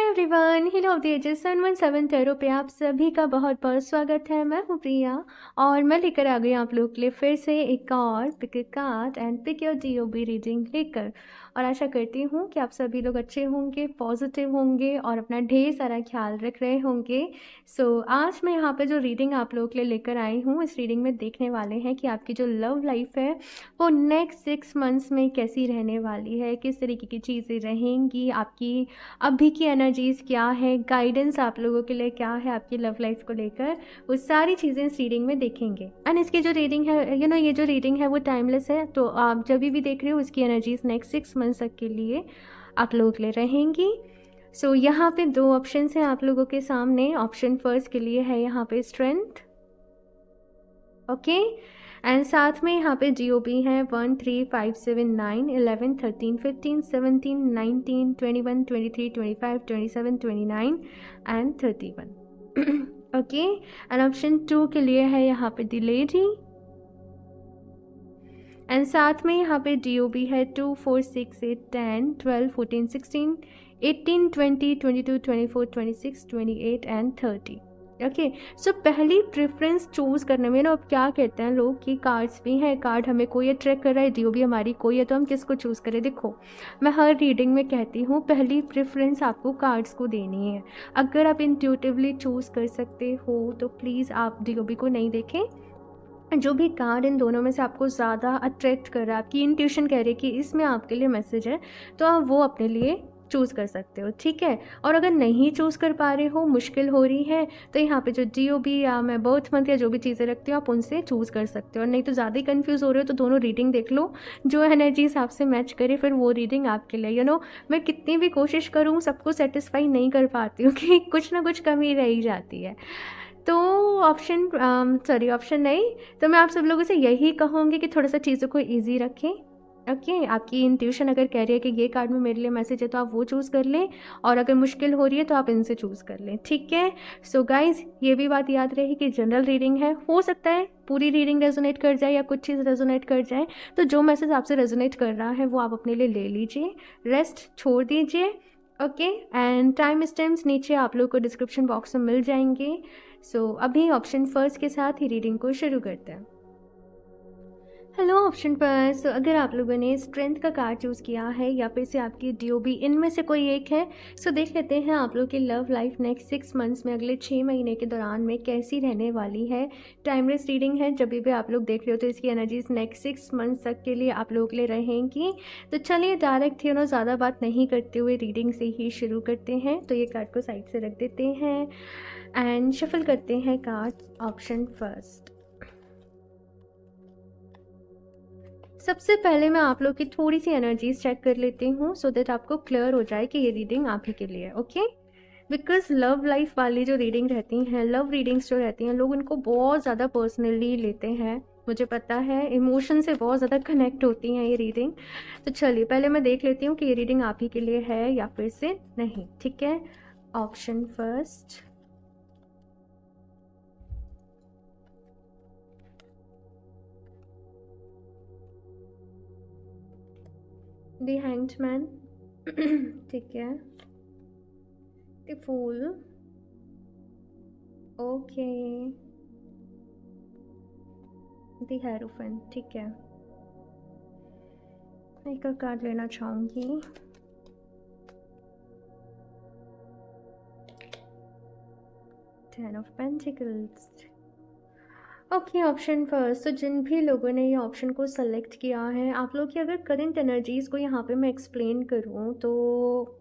Everyone, hill of the ages 717 tarot पे आप सभी का बहुत बहुत स्वागत है। मैं हूँ प्रिया और मैं लेकर आ गई आप लोग के लिए फिर से एक और pick a card and pick your DOB reading लेकर। और आशा करती हूँ कि आप सभी लोग अच्छे होंगे, पॉजिटिव होंगे और अपना ढेर सारा ख्याल रख रहे होंगे। आज मैं यहाँ पे जो रीडिंग आप लोग के लिए लेकर आई हूँ, इस रीडिंग में देखने वाले हैं कि आपकी जो लव लाइफ है वो नेक्स्ट 6 मंथ्स में कैसी रहने वाली है, किस तरीके की चीज़ें रहेंगी, आपकी अभी की एनर्जीज़ क्या है, गाइडेंस आप लोगों के लिए क्या है आपकी लव लाइफ को लेकर, वो सारी चीज़ें इस रीडिंग में देखेंगे। एंड इसकी जो रीडिंग है ये जो रीडिंग है वो टाइमलेस है, तो आप जब भी देख रहे हो इसकी एनर्जीज़ नेक्स्ट 6 मंथ्स तक के लिए आप लोगों के लिए रहेंगी। यहाँ पे 2 ऑप्शन हैं आप लोगों के सामने। ऑप्शन फर्स्ट के लिए है यहाँ पे स्ट्रेंथ, ओके, एंड साथ में यहाँ पे DOB है 1 3 5 7 9 11 13 15 17 19 21 23 25 27 29 एंड 31 ओके। एंड ऑप्शन 2 के लिए है यहाँ पे द लेडी, एंड साथ में यहाँ पे DOB है 2 4 6 8 10 12 14 16 18 20 22 24 26 28 एंड 30। ओके, सो पहली प्रेफरेंस चूज़ करने में ना, अब क्या कहते हैं लोग कि कार्ड्स भी हैं, कार्ड हमें कोई अट्रैक्ट कर रहा है, DOB हमारी कोई है, तो हम किसको चूज़ करें। देखो, मैं हर रीडिंग में कहती हूँ पहली प्रेफरेंस आपको कार्ड्स को देनी है। अगर आप इंट्यूटिवली चूज़ कर सकते हो तो प्लीज़ आप DOB को नहीं देखें। जो भी कार्ड इन दोनों में से आपको ज़्यादा अट्रैक्ट कर रहा है, आपकी इंट्यूशन कह रही है कि इसमें आपके लिए मैसेज है, तो आप वो अपने लिए चूज़ कर सकते हो, ठीक है। और अगर नहीं चूज़ कर पा रहे हो, मुश्किल हो रही है, तो यहाँ पे जो DOB या मैं बर्थ मंथ या जो भी चीज़ें रखती हूँ आप उनसे चूज़ कर सकते हो। और नहीं तो ज़्यादा ही कन्फ्यूज़ हो रहे हो तो दोनों रीडिंग देख लो, जो एनर्जीज आपसे मैच करे फिर वो रीडिंग आपके लिए। मैं कितनी भी कोशिश करूँ सबको सेटिस्फाई नहीं कर पाती हूँ कि कुछ ना कुछ कमी रह ही जाती है। तो ऑप्शन नहीं, तो मैं आप सब लोगों से यही कहूँगी कि थोड़ा सा चीज़ों को ईजी रखें, ओके। आपकी इंट्यूशन अगर कह रही है कि ये कार्ड में मेरे लिए मैसेज है तो आप वो चूज़ कर लें, और अगर मुश्किल हो रही है तो आप इनसे चूज़ कर लें, ठीक है। सो गाइज, ये भी बात याद रहे कि जनरल रीडिंग है, हो सकता है पूरी रीडिंग रेजोनेट कर जाए या कुछ चीज़ रेजोनेट कर जाए, तो जो मैसेज आपसे रेजोनेट कर रहा है वो आप अपने लिए ले लीजिए, रेस्ट छोड़ दीजिए, ओके। एंड टाइम स्टैम्प्स नीचे आप लोग को डिस्क्रिप्शन बॉक्स में मिल जाएंगे। अभी ऑप्शन फर्स्ट के साथ ही रीडिंग को शुरू करते हैं। हेलो ऑप्शन पर, अगर आप लोगों ने स्ट्रेंथ का कार्ड चूज़ किया है या फिर से आपकी DOB, इनमें से कोई एक है, देख लेते हैं आप लोग की लव लाइफ नेक्स्ट 6 मंथ्स में, अगले 6 महीने के दौरान में कैसी रहने वाली है। टाइमलेस रीडिंग है, जब भी आप लोग देख रहे हो तो इसकी एनर्जीज नेक्स्ट 6 मंथ्स तक के लिए आप लोगों के लिए रहेंगी। तो चलिए डायरेक्ट ज़्यादा बात नहीं करते हुए रीडिंग से ही शुरू करते हैं। तो ये कार्ड को साइड से रख देते हैं एंड शफल करते हैं कार्ड ऑप्शन फर्स्ट। सबसे पहले मैं आप लोग की थोड़ी सी एनर्जीज चेक कर लेती हूँ सो दैट आपको क्लियर हो जाए कि ये रीडिंग आप ही के लिए है, ओके। बिकॉज लव लाइफ वाली जो रीडिंग रहती हैं, लव रीडिंग्स जो रहती हैं, लोग उनको बहुत ज़्यादा पर्सनली लेते हैं, मुझे पता है, इमोशन से बहुत ज़्यादा कनेक्ट होती हैं ये रीडिंग। तो चलिए पहले मैं देख लेती हूँ कि ये रीडिंग आप ही के लिए है या फिर से नहीं, ठीक है। Option first, the hanged man, ठीक है, the fool, okay, the hierophant, ठीक है। मैं एक कार्ड लेना चाहूँगी, ten of pentacles, okay. Option first, तो जिन भी लोगों ने ये ऑप्शन को सेलेक्ट किया है, आप लोग की अगर करंट एनर्जीज़ को यहाँ पे मैं एक्सप्लेन करूँ तो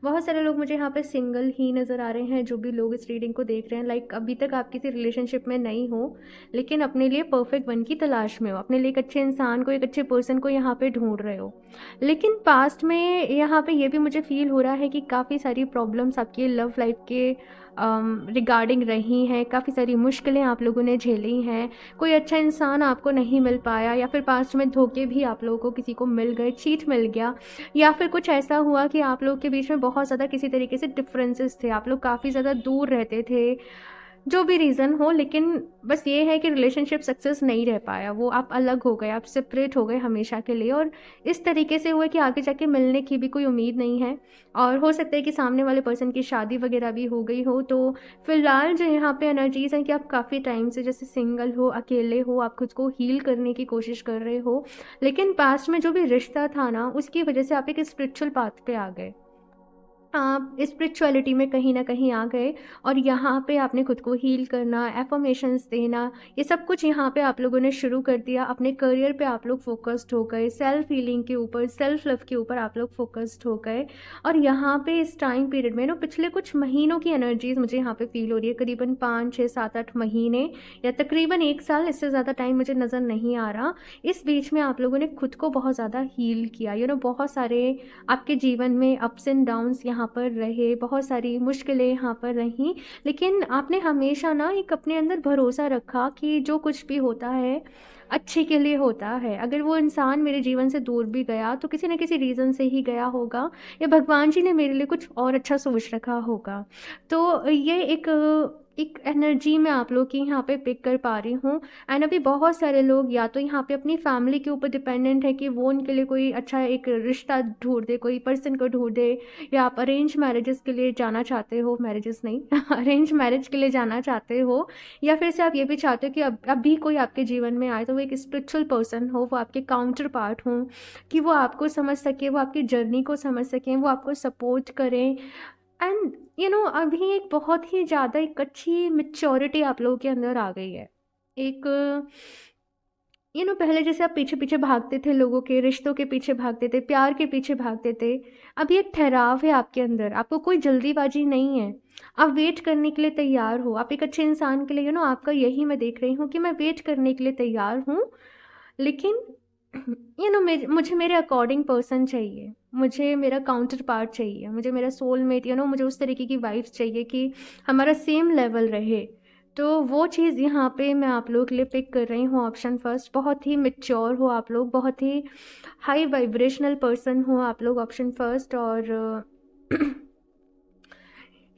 बहुत सारे लोग मुझे यहाँ पे सिंगल ही नज़र आ रहे हैं। जो भी लोग इस रीडिंग को देख रहे हैं, लाइक अभी तक आप किसी रिलेशनशिप में नहीं हो लेकिन अपने लिए परफेक्ट वन की तलाश में हो, अपने लिए एक अच्छे इंसान को, एक अच्छे पर्सन को यहाँ पे ढूंढ रहे हो। लेकिन पास्ट में यहाँ पे ये भी मुझे फील हो रहा है कि काफ़ी सारी प्रॉब्लम्स आपकी लव लाइफ के रिगार्डिंग रही हैं, काफ़ी सारी मुश्किलें आप लोगों ने झेली हैं, कोई अच्छा इंसान आपको नहीं मिल पाया, या फिर पास्ट में धोखे भी आप लोगों को किसी को मिल गए, चीट मिल गया, या फिर कुछ ऐसा हुआ कि आप लोग के बीच में बहुत ज़्यादा किसी तरीके से डिफरेंसेस थे, आप लोग काफ़ी ज़्यादा दूर रहते थे। जो भी रीज़न हो, लेकिन बस ये है कि रिलेशनशिप सक्सेस नहीं रह पाया, वो आप अलग हो गए, आप सेपरेट हो गए हमेशा के लिए, और इस तरीके से हुआ कि आगे जाके मिलने की भी कोई उम्मीद नहीं है, और हो सकता है कि सामने वाले पर्सन की शादी वगैरह भी हो गई हो। तो फिलहाल जो यहाँ पे एनर्जीज़ हैं कि आप काफ़ी टाइम से जैसे सिंगल हो, अकेले हो, आप खुद को हील करने की कोशिश कर रहे हो, लेकिन पास्ट में जो भी रिश्ता था ना, उसकी वजह से आप एक स्पिरिचुअल पाथ पे आ गए, आप स्पिरिचुअलिटी में कहीं न कहीं आ गए, और यहाँ पे आपने खुद को हील करना, एफ़र्मेशंस देना, ये सब कुछ यहाँ पे आप लोगों ने शुरू कर दिया। अपने करियर पे आप लोग फ़ोकस्ड हो गए, सेल्फ़ हीलिंग के ऊपर, सेल्फ़ लव के ऊपर आप लोग फ़ोकस्ड हो गए। और यहाँ पे इस टाइम पीरियड में ना पिछले कुछ महीनों की एनर्जीज़ मुझे यहाँ पे फ़ील हो रही है, करीबन 5, 6, 7, 8 महीने या तकरीबन 1 साल, इससे ज़्यादा टाइम मुझे नज़र नहीं आ रहा। इस बीच में आप लोगों ने खुद को बहुत ज़्यादा हील किया, बहुत सारे आपके जीवन में अप्स एंड डाउन्स यहाँ पर रहे, बहुत सारी मुश्किलें यहाँ पर रहीं, लेकिन आपने हमेशा ना एक अपने अंदर भरोसा रखा कि जो कुछ भी होता है अच्छे के लिए होता है। अगर वो इंसान मेरे जीवन से दूर भी गया तो किसी न किसी रीज़न से ही गया होगा, या भगवान जी ने मेरे लिए कुछ और अच्छा सोच रखा होगा। तो ये एक एनर्जी मैं आप लोग की यहाँ पे पिक कर पा रही हूँ। एंड अभी बहुत सारे लोग या तो यहाँ पे अपनी फैमिली के ऊपर डिपेंडेंट है कि वो उनके लिए कोई अच्छा एक रिश्ता ढूंढ दे, कोई पर्सन को ढूंढ दे, या आप अरेंज मैरिजेस के लिए जाना चाहते हो, मैरिजेस नहीं अरेंज मैरिज के लिए जाना चाहते हो, या फिर से आप ये भी चाहते हो कि अब भी कोई आपके जीवन में आए तो वो एक स्पिरिचुअल पर्सन हो, वो आपके काउंटर पार्ट हो, कि वो आपको समझ सके, वो आपकी जर्नी को समझ सकें, वो आपको सपोर्ट करें। एंड अभी एक बहुत ही ज़्यादा एक अच्छी मेच्योरिटी आप लोगों के अंदर आ गई है। एक पहले जैसे आप पीछे पीछे भागते थे, लोगों के रिश्तों के पीछे भागते थे, प्यार के पीछे भागते थे, अभी एक ठहराव है आपके अंदर, आपको कोई जल्दीबाजी नहीं है, आप वेट करने के लिए तैयार हो। आप एक अच्छे इंसान के लिए आपका यही मैं देख रही हूँ कि मैं वेट करने के लिए तैयार हूँ, लेकिन मुझे मेरे अकॉर्डिंग पर्सन चाहिए, मुझे मेरा काउंटर पार्ट चाहिए, मुझे मेरा सोलमेट, मुझे उस तरीके की वाइफ्स चाहिए कि हमारा सेम लेवल रहे। तो वो चीज़ यहाँ पे मैं आप लोग के लिए पिक कर रही हूँ, ऑप्शन फर्स्ट। बहुत ही मैच्योर हो आप लोग, बहुत ही हाई वाइब्रेशनल पर्सन हो आप लोग, ऑप्शन फर्स्ट। और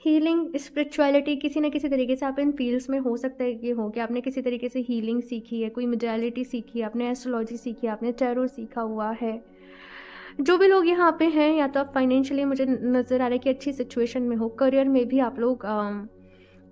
हीलिंग, स्पिरिचुअलिटी किसी न किसी तरीके से आप इन फील्ड्स में हो सकता है कि आपने किसी तरीके से हीलिंग सीखी है, कोई मोडालिटी सीखी है, आपने एस्ट्रोलॉजी सीखी है, आपने टैरो सीखा हुआ है। जो भी लोग यहाँ पे हैं, या तो आप फाइनेंशियली मुझे नज़र आ रहा है कि अच्छी सिचुएशन में हो, करियर में भी आप लोग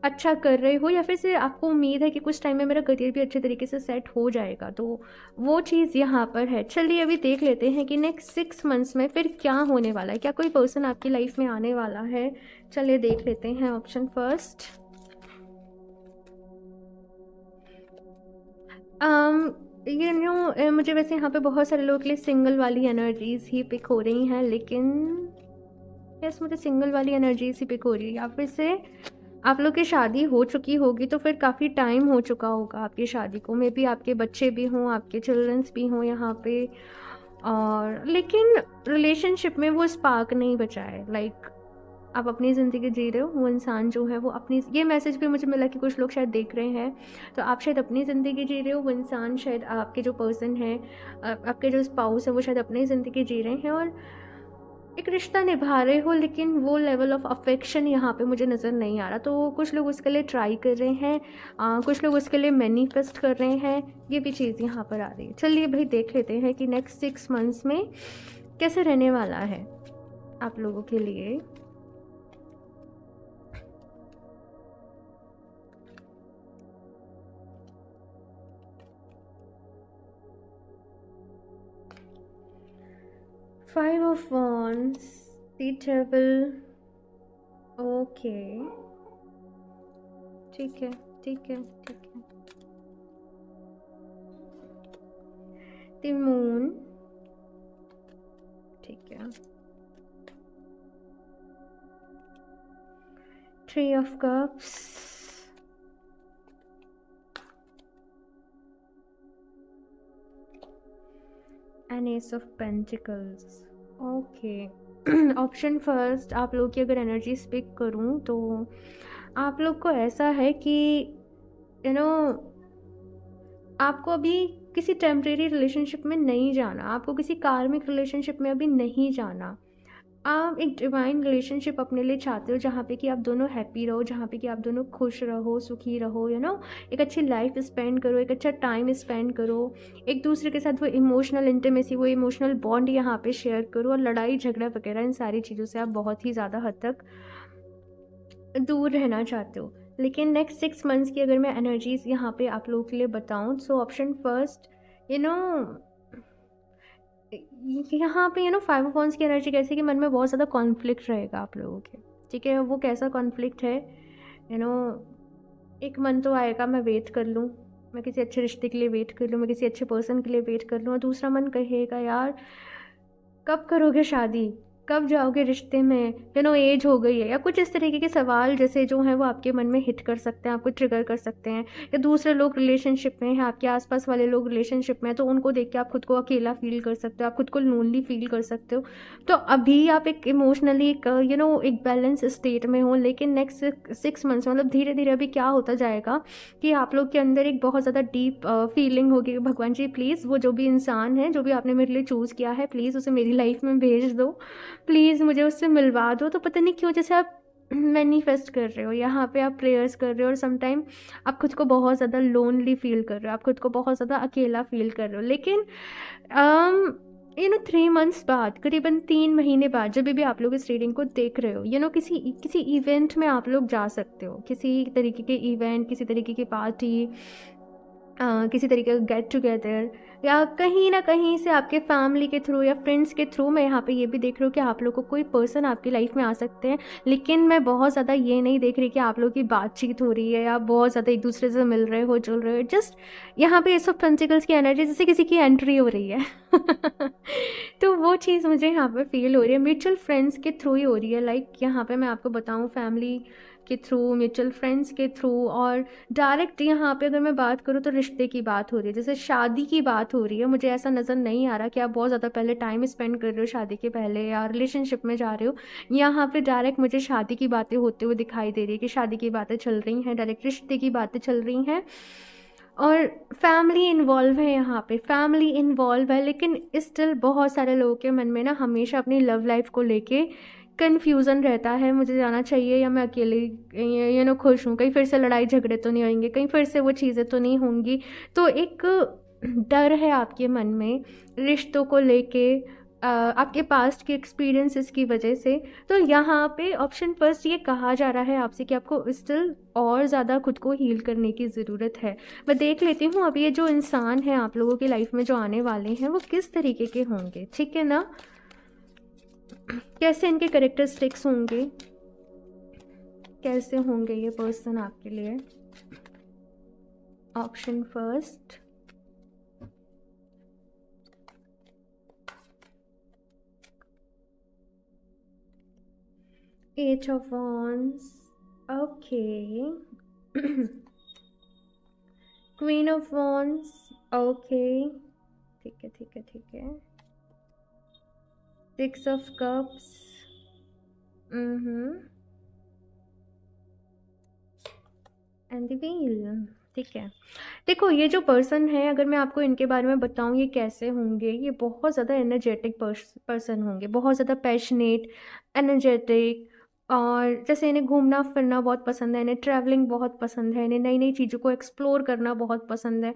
अच्छा कर रहे हो, या फिर से आपको उम्मीद है कि कुछ टाइम में मेरा करियर भी अच्छे तरीके से सेट हो जाएगा, तो वो चीज़ यहाँ पर है। चलिए अभी देख लेते हैं कि नेक्स्ट 6 मंथ्स में फिर क्या होने वाला है, क्या कोई पर्सन आपकी लाइफ में आने वाला है। चलिए देख लेते हैं, ऑप्शन फर्स्ट। मुझे वैसे यहाँ पे बहुत सारे लोगों के लिए सिंगल वाली एनर्जीज ही पिक हो रही हैं, लेकिन यस, मुझे सिंगल वाली एनर्जीज ही पिक हो रही है। या फिर से आप लोग की शादी हो चुकी होगी, तो फिर काफ़ी टाइम हो चुका होगा आपकी शादी को, मे बी आपके बच्चे भी हों, आपके चिल्ड्रंस भी हों यहाँ पे, और लेकिन रिलेशनशिप में वो स्पार्क नहीं बचा है। लाइक आप अपनी ज़िंदगी जी रहे हो, वो इंसान जो है वो अपनी, ये मैसेज भी मुझे मिला कि कुछ लोग शायद देख रहे हैं, तो आप शायद अपनी ज़िंदगी जी रहे हो, वो इंसान शायद आपके जो पर्सन है, आपके जो स्पाउस है, वो शायद अपनी ज़िंदगी जी रहे हैं और एक रिश्ता निभा रहे हो, लेकिन वो लेवल ऑफ अफेक्शन यहाँ पे मुझे नज़र नहीं आ रहा। तो कुछ लोग उसके लिए ट्राई कर रहे हैं, कुछ लोग उसके लिए मैनिफेस्ट कर रहे हैं, ये भी चीज़ यहाँ पर आ रही है। चलिए भाई देख लेते हैं कि नेक्स्ट 6 मंथ्स में कैसे रहने वाला है आप लोगों के लिए। Five of Wands, the Devil, okay, ठीक है, ठीक है, ठीक है। The Moon, ठीक है। Three of Cups, and Ace of Pentacles, okay. Option first, आप लोग की अगर एनर्जी स्पिक करूं तो आप लोग को ऐसा है कि आपको अभी किसी टेम्परेरी रिलेशनशिप में नहीं जाना, आपको किसी कार्मिक रिलेशनशिप में अभी नहीं जाना। आप एक डिवाइन रिलेशनशिप अपने लिए चाहते हो जहाँ पे कि आप दोनों हैप्पी रहो, जहाँ पे कि आप दोनों खुश रहो, सुखी रहो, एक अच्छी लाइफ स्पेंड करो, एक अच्छा टाइम स्पेंड करो, एक दूसरे के साथ वो इमोशनल इंटीमेसी, वो इमोशनल बॉन्ड यहाँ पे शेयर करो, और लड़ाई झगड़ा वगैरह इन सारी चीज़ों से आप बहुत ही ज़्यादा हद तक दूर रहना चाहते हो। लेकिन नेक्स्ट 6 मंथ्स की अगर मैं एनर्जीज यहाँ पे आप लोगों के लिए बताऊँ, so option first, you know यहाँ पे 5 ऑफ वंस की एनर्जी कैसे कि मन में बहुत ज़्यादा कॉन्फ्लिक्ट रहेगा आप लोगों के, ठीक है। वो कैसा कॉन्फ्लिक्ट है, यू नो एक मन तो आएगा मैं वेट कर लूँ, मैं किसी अच्छे रिश्ते के लिए वेट कर लूँ, मैं किसी अच्छे पर्सन के लिए वेट कर लूँ, और दूसरा मन कहेगा यार कब करोगे शादी, कब जाओगे रिश्ते में, एज हो गई है, या कुछ इस तरीके के सवाल जैसे जो हैं वो आपके मन में हिट कर सकते हैं, आपको ट्रिगर कर सकते हैं। या दूसरे लोग रिलेशनशिप में हैं, आपके आसपास वाले लोग रिलेशनशिप में हैं, तो उनको देख के आप खुद को अकेला फील कर सकते हो, आप खुद को लोनली फील कर सकते हो। तो अभी आप एक इमोशनली एक बैलेंस स्टेट में हो, लेकिन नेक्स्ट 6 मंथ्स मतलब धीरे धीरे अभी क्या होता जाएगा कि आप लोग के अंदर एक बहुत ज़्यादा डीप फीलिंग होगी, भगवान जी प्लीज़ वो जो भी इंसान है, जो भी आपने मेरे लिए चूज़ किया है, प्लीज़ उसे मेरी लाइफ में भेज दो, प्लीज़ मुझे उससे मिलवा दो। तो पता नहीं क्यों जैसे आप मैनिफेस्ट कर रहे हो, यहाँ पे आप प्रेयर्स कर रहे हो, और समटाइम आप खुद को बहुत ज़्यादा लोनली फील कर रहे हो, आप खुद को बहुत ज़्यादा अकेला फील कर रहे हो। लेकिन 3 मंथ्स बाद, करीबन 3 महीने बाद, जब भी आप लोग इस रीडिंग को देख रहे हो, किसी इवेंट में आप लोग जा सकते हो, किसी तरीके के इवेंट, किसी तरीके की पार्टी, किसी तरीके का गेट टुगेदर, या कहीं ना कहीं से आपके फैमिली के थ्रू या फ्रेंड्स के थ्रू। मैं यहाँ पे ये भी देख रही हूँ कि आप लोगों को कोई पर्सन आपकी लाइफ में आ सकते हैं, लेकिन मैं बहुत ज़्यादा ये नहीं देख रही कि आप लोगों की बातचीत हो रही है या बहुत ज़्यादा एक दूसरे से मिल रहे हो, जुल रहे हो। जस्ट यहाँ पे एस ऑफ पेंटिकल्स की एनर्जी जैसे किसी की एंट्री हो रही है तो वो चीज़ मुझे यहाँ पे फील हो रही है, म्यूचुअल फ्रेंड्स के थ्रू ही हो रही है। लाइक यहाँ पे मैं आपको बताऊँ, फैमिली के थ्रू, म्यूचुअल फ्रेंड्स के थ्रू, और डायरेक्ट यहाँ पे अगर मैं बात करूँ तो रिश्ते की बात हो रही है, जैसे शादी की बात हो रही है। मुझे ऐसा नज़र नहीं आ रहा कि आप बहुत ज़्यादा पहले टाइम स्पेंड कर रहे हो शादी के पहले, या रिलेशनशिप में जा रहे हो। यहाँ पे डायरेक्ट मुझे शादी की बातें होते हुए दिखाई दे रही है कि शादी की बातें चल रही हैं, डायरेक्ट रिश्ते की बातें चल रही हैं, और फैमिली इन्वॉल्व है, यहाँ पे फैमिली इन्वॉल्व है। लेकिन स्टिल बहुत सारे लोगों के मन में ना हमेशा अपनी लव लाइफ को लेके कन्फ्यूज़न रहता है, मुझे जाना चाहिए या मैं अकेले खुश हूँ, कहीं फिर से लड़ाई झगड़े तो नहीं होंगे, कहीं फिर से वो चीज़ें तो नहीं होंगी। तो एक डर है आपके मन में रिश्तों को लेके, आपके पास्ट के एक्सपीरियंसेस की वजह से। तो यहाँ पे ऑप्शन फर्स्ट ये कहा जा रहा है आपसे कि आपको स्टिल और ज़्यादा खुद को हील करने की ज़रूरत है। मैं देख लेती हूँ अब ये जो इंसान है आप लोगों की लाइफ में जो आने वाले हैं वो किस तरीके के होंगे, ठीक है ना, कैसे इनके कैरेक्टरिस्टिक्स होंगे, कैसे होंगे ये पर्सन आपके लिए। Option first, eight of wands, okay, queen of wands, okay, ठीक है ठीक है ठीक है, 6 of cups, and the wheel, ठीक है। देखो ये जो पर्सन है, अगर मैं आपको इनके बारे में बताऊं ये कैसे होंगे, ये बहुत ज़्यादा एनर्जेटिक पर्सन होंगे, बहुत ज़्यादा पैशनेट, एनर्जेटिक, और जैसे इन्हें घूमना फिरना बहुत पसंद है, इन्हें ट्रैवलिंग बहुत पसंद है, इन्हें नई नई चीज़ों को एक्सप्लोर करना बहुत पसंद है।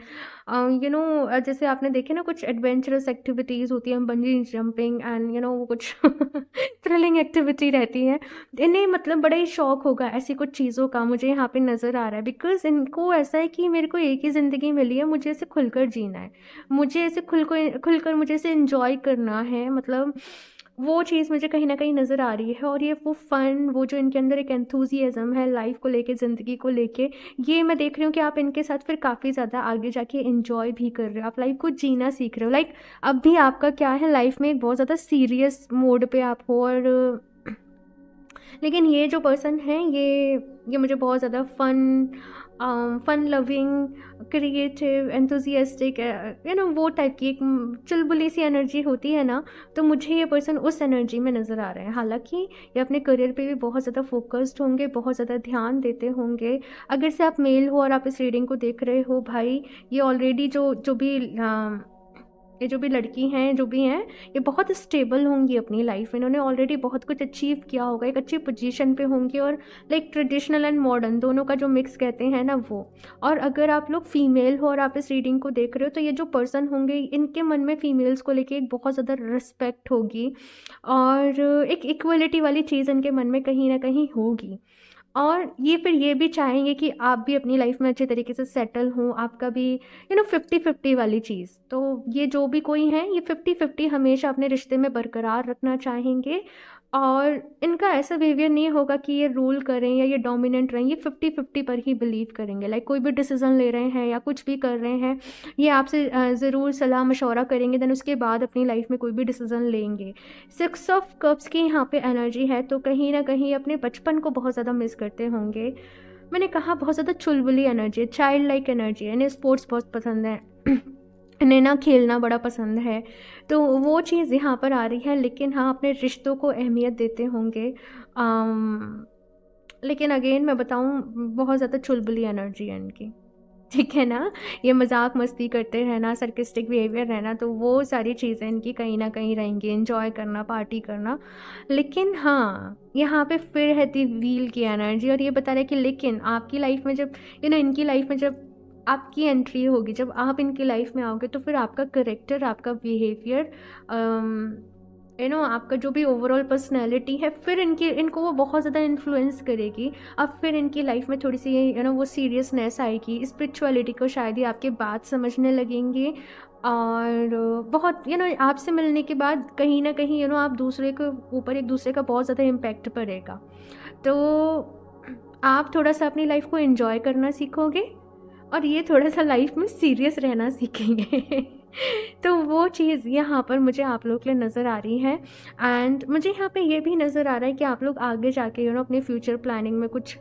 जैसे आपने देखे ना कुछ एडवेंचरस एक्टिविटीज़ होती हैं, बंजी जंपिंग एंड वो कुछ थ्रिलिंग एक्टिविटी रहती है, इन्हें मतलब बड़ा ही शौक होगा ऐसी कुछ चीज़ों का, मुझे यहाँ पे नज़र आ रहा है। बिकॉज इनको ऐसा है कि मेरे को एक ही ज़िंदगी मिली है, मुझे इसे खुलकर जीना है, मुझे इसे खुलकर मुझे इसे इंजॉय करना है, मतलब वो चीज़ मुझे कहीं ना कहीं नज़र आ रही है। और ये वो फ़न, वो जो इनके अंदर एक एंथुजियाज़म है लाइफ को लेके, ज़िंदगी को लेके, ये मैं देख रही हूँ कि आप इनके साथ फिर काफ़ी ज़्यादा आगे जाके इंजॉय भी कर रहे हो, आप लाइफ को जीना सीख रहे हो। लाइक अब भी आपका क्या है, लाइफ में एक बहुत ज़्यादा सीरियस मोड पे आप हो, और लेकिन ये जो पर्सन है ये मुझे बहुत ज़्यादा फन लविंग, क्रिएटिव, एंथुजियास्टिक, वो टाइप की एक चुलबुली सी एनर्जी होती है ना, तो मुझे ये पर्सन उस एनर्जी में नज़र आ रहे हैं। हालांकि ये अपने करियर पे भी बहुत ज़्यादा फोकस्ड होंगे, बहुत ज़्यादा ध्यान देते होंगे। अगर से आप मेल हो और आप इस रीडिंग को देख रहे हो भाई, ये ऑलरेडी जो भी ये जो भी लड़की हैं, जो भी हैं, ये बहुत स्टेबल होंगी अपनी लाइफ में। इन्होंने ऑलरेडी बहुत कुछ अचीव किया होगा, एक अच्छी पोजीशन पे होंगी, और लाइक ट्रेडिशनल एंड मॉडर्न दोनों का जो मिक्स कहते हैं ना वो। और अगर आप लोग फीमेल हो और आप इस रीडिंग को देख रहे हो, तो ये जो पर्सन होंगे इनके मन में फीमेल्स को लेके एक बहुत ज़्यादा रिस्पेक्ट होगी, और एक इक्वलिटी वाली चीज़ इनके मन में कहीं ना कहीं होगी। और ये फिर ये भी चाहेंगे कि आप भी अपनी लाइफ में अच्छे तरीके से सेटल हों, आपका भी 50-50 वाली चीज़। तो ये जो भी कोई हैं, ये 50-50 हमेशा अपने रिश्ते में बरकरार रखना चाहेंगे, और इनका ऐसा बिहेवियर नहीं होगा कि ये रूल करें या ये डोमिनेंट रहें। ये 50-50 पर ही बिलीव करेंगे। लाइक कोई भी डिसीज़न ले रहे हैं या कुछ भी कर रहे हैं, ये आपसे ज़रूर सलाह मशवरा करेंगे, देन उसके बाद अपनी लाइफ में कोई भी डिसीज़न लेंगे। 6 ऑफ कप्स की यहाँ पे एनर्जी है, तो कहीं ना कहीं अपने बचपन को बहुत ज़्यादा मिस करते होंगे। मैंने कहा बहुत ज़्यादा चुलबुली एनर्जी है, चाइल्ड लाइक एनर्जी है। इन्हें स्पोर्ट्स बहुत पसंद है, इन्हें ना खेलना बड़ा पसंद है, तो वो चीज़ यहाँ पर आ रही है। लेकिन हाँ, अपने रिश्तों को अहमियत देते होंगे। लेकिन अगेन मैं बताऊँ, बहुत ज़्यादा चुलबुली एनर्जी है इनकी, ठीक है ना। ये मजाक मस्ती करते रहना, सर्किस्टिक बिहेवियर रहना, तो वो सारी चीज़ें इनकी कहीं ना कहीं रहेंगी। एंजॉय करना, पार्टी करना। लेकिन हाँ, यहाँ पे फिर है दी व्हील की एनर्जी, और ये बता रहा है कि लेकिन आपकी लाइफ में जब इनकी लाइफ में जब आपकी एंट्री होगी, जब आप इनकी लाइफ में आओगे, तो फिर आपका करेक्टर, आपका बिहेवियर, आपका जो भी ओवरऑल पर्सनैलिटी है, फिर इनको वो बहुत ज़्यादा इन्फ्लुएंस करेगी। अब फिर इनकी लाइफ में थोड़ी सी वो सीरियसनेस आएगी, स्पिरिचुअलिटी को शायद ही आपके बात समझने लगेंगे। और बहुत आपसे मिलने के बाद कहीं ना कहीं आप दूसरे के ऊपर, एक दूसरे का बहुत ज़्यादा इम्पैक्ट पड़ेगा। तो आप थोड़ा सा अपनी लाइफ को एंजॉय करना सीखोगे, और ये थोड़ा सा लाइफ में सीरियस रहना सीखेंगे। तो वो चीज़ यहाँ पर मुझे आप लोग के लिए नज़र आ रही है। एंड मुझे यहाँ पे ये भी नज़र आ रहा है कि आप लोग आगे जाके अपने फ्यूचर प्लानिंग में कुछ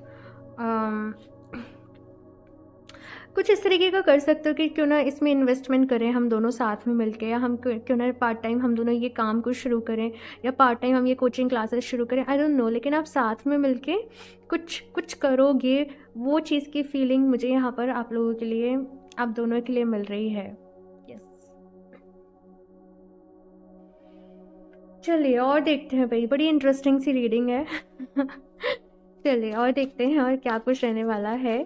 इस तरीके का कर सकते हो कि क्यों ना इसमें इन्वेस्टमेंट करें हम दोनों साथ में मिलके, या हम क्यों ना पार्ट टाइम हम दोनों ये काम को शुरू करें, या पार्ट टाइम हम ये कोचिंग क्लासेस शुरू करें, आई डोंट नो। लेकिन आप साथ में मिलके कुछ करोगे, वो चीज़ की फीलिंग मुझे यहाँ पर आप लोगों के लिए, आप दोनों के लिए मिल रही है। चलिए और देखते हैं भाई, बड़ी इंटरेस्टिंग सी रीडिंग है। चलिए और देखते हैं और क्या कुछ रहने वाला है।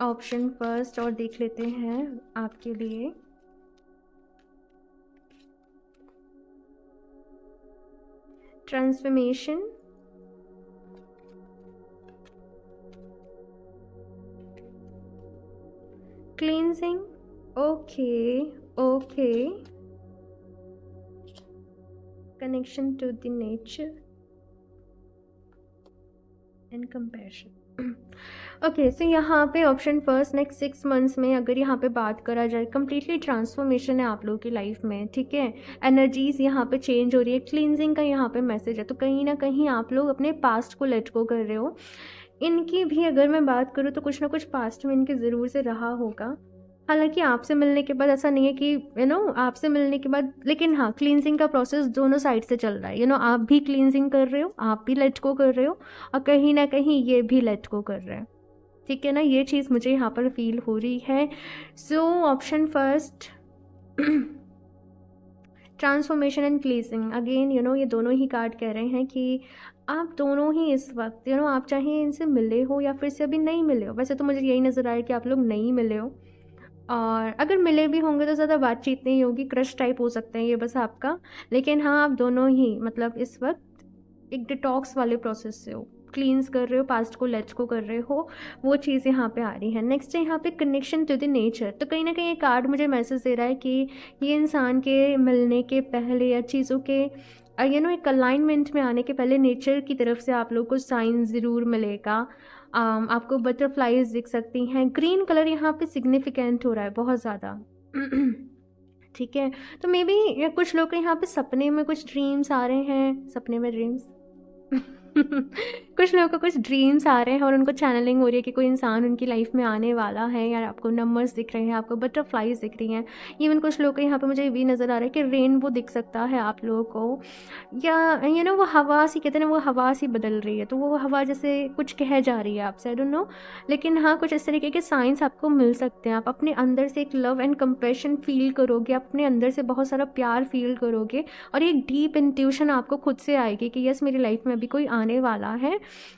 ऑप्शन फर्स्ट और देख लेते हैं आपके लिए। Transformation, cleansing, okay, connection to the nature and compassion. Okay, so यहाँ पे ऑप्शन फर्स्ट, नेक्स्ट 6 मंथ्स में अगर यहाँ पे बात करा जाए, कम्प्लीटली ट्रांसफॉर्मेशन है आप लोगों की लाइफ में, ठीक है। एनर्जीज यहाँ पे चेंज हो रही है, क्लींजिंग का यहाँ पे मैसेज है। तो कहीं ना कहीं आप लोग अपने पास्ट को लेट गो कर रहे हो। इनकी भी अगर मैं बात करूँ तो कुछ ना कुछ पास्ट में इनके ज़रूर से रहा होगा। हालांकि आपसे मिलने के बाद ऐसा नहीं है कि आपसे मिलने के बाद, लेकिन हाँ, क्लींजिंग का प्रोसेस दोनों साइड से चल रहा है। आप भी क्लींजिंग कर रहे हो, आप भी लेट गो कर रहे हो, और कहीं ना कहीं ये भी लेट गो कर रहे हैं, ठीक है ना। ये चीज़ मुझे यहाँ पर फील हो रही है। So option first, transformation and cleansing. Again ये दोनों ही कार्ड कह रहे हैं कि आप दोनों ही इस वक्त आप चाहे इनसे मिले हो या फिर से अभी नहीं मिले हो। वैसे तो मुझे यही नज़र आया कि आप लोग नहीं मिले हो, और अगर मिले भी होंगे तो ज़्यादा बातचीत नहीं होगी, क्रश टाइप हो सकते हैं ये बस आपका। लेकिन हाँ, आप दोनों ही मतलब इस वक्त एक डिटॉक्स वाले प्रोसेस से हो, क्लींस कर रहे हो, पास्ट को लेट्स को कर रहे हो, वो चीज़ यहाँ पे आ रही है। नेक्स्ट है यहाँ पे कनेक्शन टू द नेचर। तो कहीं ना कहीं ये कार्ड मुझे मैसेज दे रहा है कि ये इंसान के मिलने के पहले या चीज़ों के एक अलाइनमेंट में आने के पहले नेचर की तरफ से आप लोग को साइन ज़रूर मिलेगा। आपको बटरफ्लाइज दिख सकती हैं। ग्रीन कलर यहाँ पे सिग्निफिकेंट हो रहा है बहुत ज़्यादा। ठीक है, तो मे बी कुछ लोग के यहाँ पे सपने में कुछ ड्रीम्स आ रहे हैं, सपने में ड्रीम्स। कुछ लोगों को कुछ ड्रीम्स आ रहे हैं और उनको चैनलिंग हो रही है कि कोई इंसान उनकी लाइफ में आने वाला है, या आपको नंबर्स दिख रहे हैं, आपको बटरफ्लाइज दिख रही हैं। इवन कुछ लोग को यहाँ पे मुझे ये भी नज़र आ रहा है कि रेनबो दिख सकता है आप लोगों को, या वो हवा सी कहते हैं ना, वो हवा सी बदल रही है, तो वो हवा जैसे कुछ कह जा रही है आपसे, आई डोंट नो। लेकिन हाँ, कुछ इस तरीके के साइंस आपको मिल सकते हैं। आप अपने अंदर से एक लव एंड कंपैशन फील करोगे, अपने अंदर से बहुत सारा प्यार फील करोगे, और एक डीप इंट्यूशन आपको खुद से आएगी कि यस, मेरी लाइफ में अभी कोई आने वाला है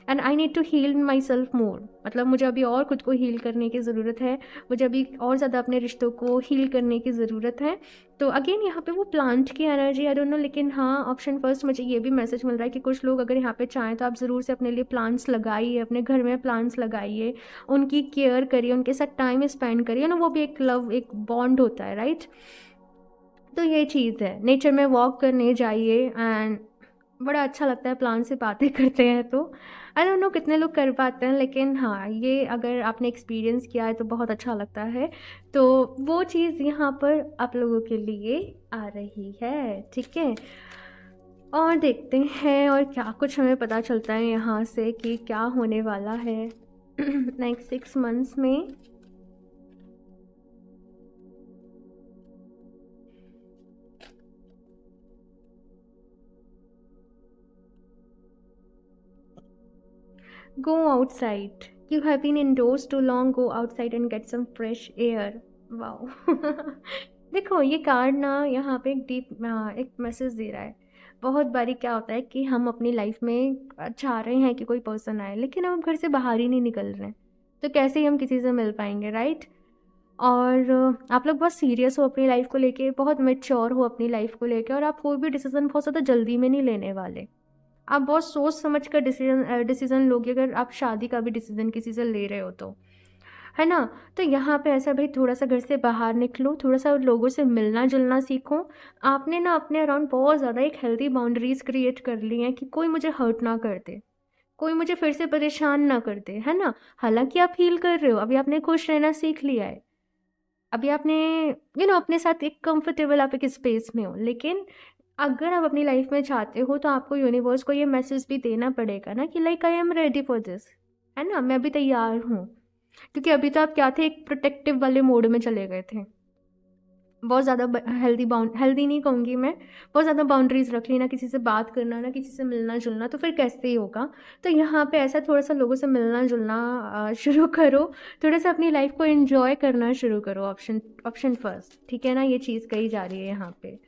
and I need to heal myself more. मतलब मुझे अभी और खुद को हील करने की ज़रूरत है, मुझे अभी और ज़्यादा अपने रिश्तों को हील करने की ज़रूरत है। तो अगेन यहाँ पे वो प्लांट की एनर्जी, आई डोंट नो, लेकिन हाँ, ऑप्शन फर्स्ट मुझे ये भी मैसेज मिल रहा है कि कुछ लोग अगर यहाँ पे चाहें तो आप ज़रूर से अपने लिए प्लांट्स लगाइए, अपने घर में प्लांट्स लगाइए, उनकी केयर करिए, उनके साथ टाइम स्पेंड करिए ना, वो भी एक लव, एक बॉन्ड होता है, राइट। तो ये चीज़ है, नेचर में वॉक करने जाइए एंड बड़ा अच्छा लगता है प्लांट से बातें करते हैं। तो आई डोंट नो कितने लोग कर पाते हैं, लेकिन हाँ, ये अगर आपने एक्सपीरियंस किया है तो बहुत अच्छा लगता है। तो वो चीज़ यहाँ पर आप लोगों के लिए आ रही है, ठीक है। और देखते हैं और क्या कुछ हमें पता चलता है यहाँ से कि क्या होने वाला है नेक्स्ट 6 मंथ्स में। Go outside. You have been indoors too long. Go outside and get some fresh air. Wow देखो, ये कार्ड ना यहाँ पे एक डीप एक मैसेज दे रहा है। बहुत बारी क्या होता है कि हम अपनी लाइफ में चाह रहे हैं कि कोई पर्सन आए, लेकिन हम घर से बाहर ही नहीं निकल रहे हैं, तो कैसे ही हम किसी से मिल पाएंगे, राइट। और आप लोग बहुत सीरियस हो अपनी लाइफ को लेके, बहुत मेच्योर हो अपनी लाइफ को लेके, और आप कोई भी डिसीजन बहुत ज़्यादा जल्दी में नहीं लेने वाले। आप बहुत सोच समझ कर डिसीजन लोगे, अगर आप शादी का भी डिसीजन किसी से ले रहे हो तो, है ना। तो यहाँ पे ऐसा, भाई थोड़ा सा घर से बाहर निकलो, थोड़ा सा लोगों से मिलना जुलना सीखो। आपने ना अपने अराउंड बहुत ज़्यादा एक हेल्दी बाउंड्रीज क्रिएट कर ली हैं कि कोई मुझे हर्ट ना कर दे, कोई मुझे फिर से परेशान ना कर दे, है ना। हालांकि आप फील कर रहे हो, अभी आपने खुश रहना सीख लिया है, अभी आपने अपने साथ एक कंफर्टेबल आप एक स्पेस में हो। लेकिन अगर आप अपनी लाइफ में चाहते हो तो आपको यूनिवर्स को ये मैसेज भी देना पड़ेगा ना कि like I am ready for this, है ना, मैं भी तैयार हूँ। क्योंकि अभी तो आप क्या थे, एक प्रोटेक्टिव वाले मोड में चले गए थे, बहुत ज़्यादा हेल्दी नहीं कहूँगी मैं, बहुत ज़्यादा बाउंड्रीज रख ली, ना किसी से बात करना, ना किसी से मिलना जुलना, तो फिर कैसे ही होगा। तो यहाँ पे ऐसा थोड़ा सा लोगों से मिलना जुलना शुरू करो, थोड़ा सा अपनी लाइफ को एंजॉय करना शुरू करो। ऑप्शन फर्स्ट, ठीक है ना, ये चीज़ कही जा रही है यहाँ पे।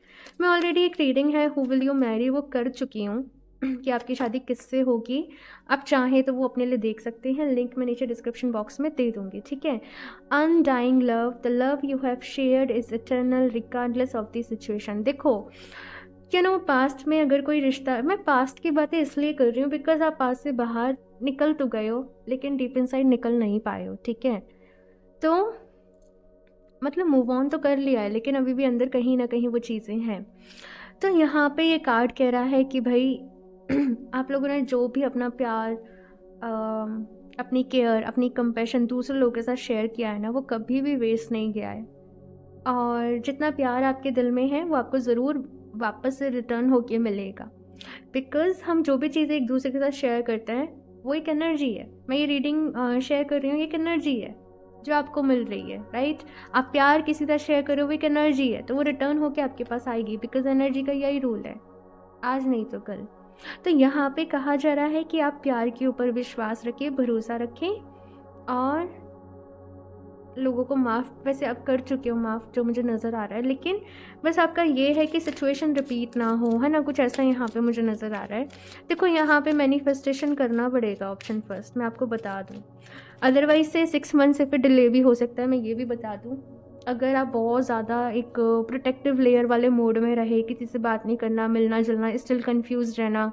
मैं ऑलरेडी एक रीडिंग है हु विल यू मैरी वो कर चुकी हूँ कि आपकी शादी किससे होगी। आप चाहें तो वो अपने लिए देख सकते हैं, लिंक मैं नीचे डिस्क्रिप्शन बॉक्स में दे दूँगी, ठीक है। Undying love, the love you have shared is eternal regardless of the situation. देखो पास्ट में अगर कोई रिश्ता, मैं पास्ट की बातें इसलिए कर रही हूँ बिकॉज आप पास्ट से बाहर निकल तो गए हो, लेकिन डीप इनसाइड निकल नहीं पाए हो, ठीक है। तो मतलब मूव ऑन तो कर लिया है, लेकिन अभी भी अंदर कहीं ना कहीं वो चीज़ें हैं। तो यहाँ पे ये कार्ड कह रहा है कि भाई आप लोगों ने जो भी अपना प्यार, अपनी केयर, अपनी कंपैशन दूसरे लोगों के साथ शेयर किया है ना, वो कभी भी वेस्ट नहीं गया है। और जितना प्यार आपके दिल में है वो आपको ज़रूर वापस से रिटर्न होके मिलेगा। बिकॉज़ हम जो भी चीज़ें एक दूसरे के साथ शेयर करते हैं वो एक एनर्जी है। मैं ये रीडिंग शेयर कर रही हूँ, एक एनर्जी है जो आपको मिल रही है, राइट। आप प्यार किसी का शेयर करो, वो एक एनर्जी है, तो वो रिटर्न होके आपके पास आएगी, बिकॉज एनर्जी का यही रूल है, आज नहीं तो कल। तो यहाँ पे कहा जा रहा है कि आप प्यार के ऊपर विश्वास रखें, भरोसा रखें, और लोगों को माफ़, वैसे अब कर चुके हो माफ़ जो मुझे नज़र आ रहा है, लेकिन बस आपका ये है कि सिचुएशन रिपीट ना हो, है ना, कुछ ऐसा यहाँ पे मुझे नज़र आ रहा है। देखो यहाँ पे मैनिफेस्टेशन करना पड़ेगा, ऑप्शन फर्स्ट मैं आपको बता दूँ, अदरवाइज से 6 मंथ से फिर डिले भी हो सकता है। मैं ये भी बता दूँ, अगर आप बहुत ज़्यादा एक प्रोटेक्टिव लेयर वाले मोड में रहे, किसी से बात नहीं करना, मिलना जुलना, स्टिल कंफ्यूज रहना,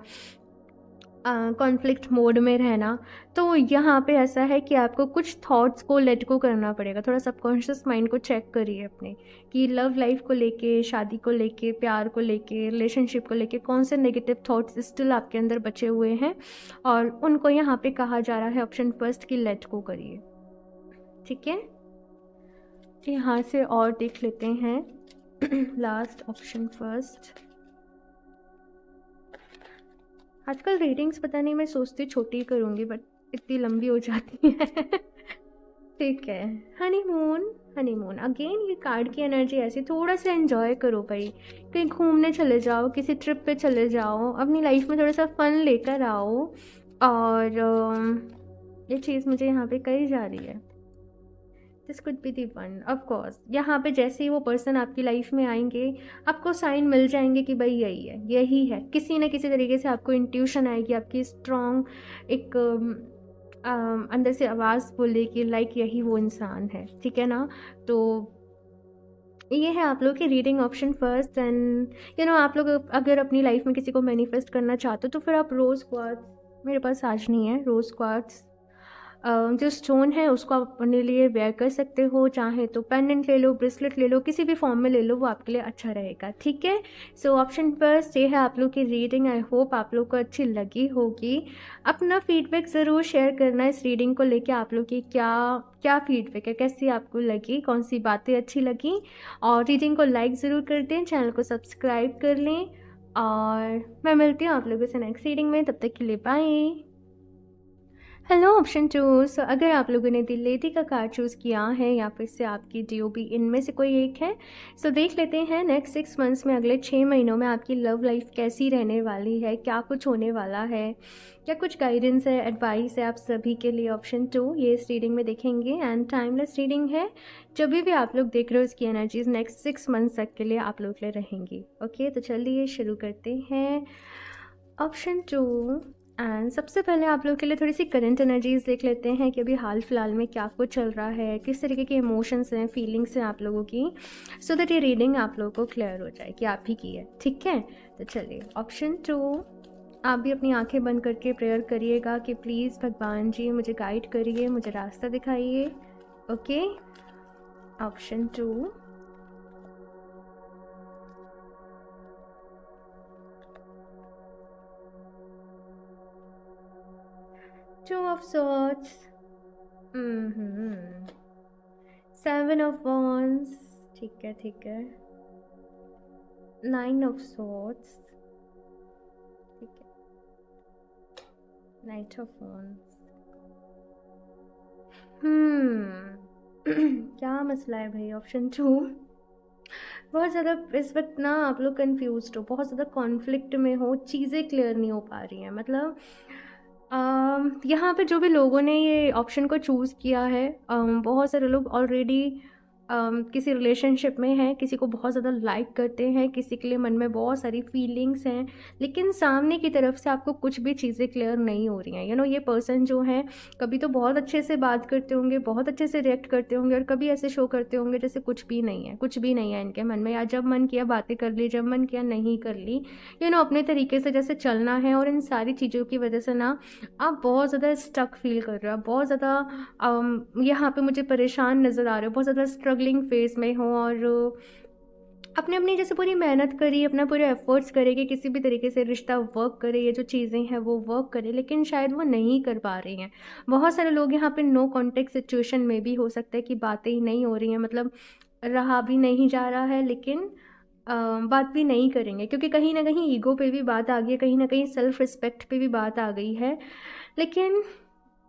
कॉन्फ्लिक्ट मोड में रहना, तो यहाँ पे ऐसा है कि आपको कुछ थॉट्स को लेट को करना पड़ेगा। थोड़ा सबकॉन्शियस माइंड को चेक करिए अपने कि लव लाइफ को लेके, शादी को लेके, प्यार को लेके, रिलेशनशिप को लेके कौन से नेगेटिव थॉट्स स्टिल आपके अंदर बचे हुए हैं, और उनको यहाँ पे कहा जा रहा है ऑप्शन फर्स्ट की लेट को करिए, ठीक है। यहाँ से और देख लेते हैं लास्ट ऑप्शन फर्स्ट। आजकल रीडिंग्स पता नहीं मैं सोचती छोटी करूँगी बट इतनी लंबी हो जाती है। ठीक है। हनीमून। हनीमून अगेन ये कार्ड की एनर्जी ऐसी, थोड़ा सा एंजॉय करो भाई, कहीं घूमने चले जाओ, किसी ट्रिप पे चले जाओ, अपनी लाइफ में थोड़ा सा फन लेकर आओ। और ये चीज़ मुझे यहाँ पे कही जा रही है, this could be the one of course. यहाँ पे जैसे ही वो पर्सन आपकी लाइफ में आएंगे आपको साइन मिल जाएंगे कि भाई यही है, यही है। किसी न किसी तरीके से आपको इंट्यूशन आएगी, आपकी स्ट्रॉन्ग एक अंदर से आवाज़ बोलेगी लाइक यही वो इंसान है, ठीक है ना। तो ये है आप लोग की रीडिंग ऑप्शन फर्स्ट। एंड आप लोग अगर अपनी लाइफ में किसी को मैनिफेस्ट करना चाहते हो तो फिर आप रोज़ क्वार्ट्स, मेरे पास आज नहीं है रोज़ क्वार्ट्स, जो स्टोन है उसको आप अपने लिए वेयर कर सकते हो। चाहे तो पेंडेंट ले लो, ब्रेसलेट ले लो, किसी भी फॉर्म में ले लो, वो आपके लिए अच्छा रहेगा, ठीक है। सो ऑप्शन फर्स्ट ये है आप लोग की रीडिंग। आई होप आप लोग को अच्छी लगी होगी। अपना फीडबैक ज़रूर शेयर करना इस रीडिंग को लेके, आप लोग की क्या क्या फीडबैक है, कैसी आपको लगी, कौन सी बातें अच्छी लगी। और रीडिंग को लाइक ज़रूर कर दें, चैनल को सब्सक्राइब कर लें। और मैं मिलती हूँ आप लोगों से नेक्स्ट रीडिंग में, तब तक के लिए bye. Hello option two. So अगर आप लोगों ने द लेडी का कार्ड चूज़ किया है या फिर से आपकी डीओबी इनमें से कोई एक है, सो देख लेते हैं नेक्स्ट 6 मंथ्स में, अगले 6 महीनों में आपकी लव लाइफ कैसी रहने वाली है, क्या कुछ होने वाला है, क्या कुछ गाइडेंस है, एडवाइस है आप सभी के लिए। ऑप्शन 2 ये इस रीडिंग में देखेंगे। एंड टाइमलेस रीडिंग है, जब भी आप लोग देख रहे हो इसकी एनर्जीज नेक्स्ट 6 मंथ्स तक के लिए आप लोग के लिए रहेंगी। ओके, तो चलिए शुरू करते हैं। ऑप्शन 2। एंड सबसे पहले आप लोग के लिए थोड़ी सी करंट एनर्जीज देख लेते हैं कि अभी हाल फिलहाल में क्या कुछ चल रहा है, किस तरीके के इमोशंस हैं, फीलिंग्स हैं आप लोगों की, सो दैट ये रीडिंग आप लोगों को क्लियर हो जाए कि आप ही की है, ठीक है। तो चलिए ऑप्शन 2, आप भी अपनी आंखें बंद करके प्रेयर करिएगा कि प्लीज़ भगवान जी मुझे गाइड करिए, मुझे रास्ता दिखाइए। Okay, option 2। Two of Swords, 7 of Wands, ठीक है ठीक है, 9 of Swords, ठीक है, Knight of Wands। क्या मसला है भाई ऑप्शन 2। बहुत ज़्यादा इस वक्त ना आप लोग कंफ्यूज्ड हो, बहुत ज़्यादा कॉन्फ्लिक्ट में हो, चीज़ें क्लियर नहीं हो पा रही हैं। मतलब यहाँ पे जो भी लोगों ने ये ऑप्शन को चूज़ किया है, बहुत सारे लोग ऑलरेडी किसी रिलेशनशिप में हैं, किसी को बहुत ज़्यादा लाइक करते हैं, किसी के लिए मन में बहुत सारी फीलिंग्स हैं, लेकिन सामने की तरफ से आपको कुछ भी चीज़ें क्लियर नहीं हो रही हैं। ये पर्सन जो है कभी तो बहुत अच्छे से बात करते होंगे, बहुत अच्छे से रिएक्ट करते होंगे, और कभी ऐसे शो करते होंगे जैसे कुछ भी नहीं है, कुछ भी नहीं है इनके मन में, या जब मन किया बातें कर ली, जब मन किया नहीं कर ली। अपने तरीके से जैसे चलना है, और इन सारी चीज़ों की वजह से ना आप बहुत ज़्यादा स्टक फील कर रहे हो, बहुत ज़्यादा यहाँ पे मुझे परेशान नज़र आ रहे हो, बहुत ज़्यादा स्ट्रगलिंग फेज में हो, और अपने अपनी जैसे पूरी मेहनत करी, अपना पूरे एफर्ट्स करे कि किसी भी तरीके से रिश्ता वर्क करे, ये जो चीज़ें हैं वो वर्क करे, लेकिन शायद वो नहीं कर पा रही हैं। बहुत सारे लोग यहाँ पे नो कॉन्टेक्ट सिचुएशन में भी हो सकता है कि बातें ही नहीं हो रही हैं, मतलब रहा भी नहीं जा रहा है, लेकिन बात भी नहीं करेंगे, क्योंकि कहीं ना कहीं ईगो पे भी बात आ गई है, कहीं ना कहीं सेल्फ रिस्पेक्ट पे भी बात आ गई है, लेकिन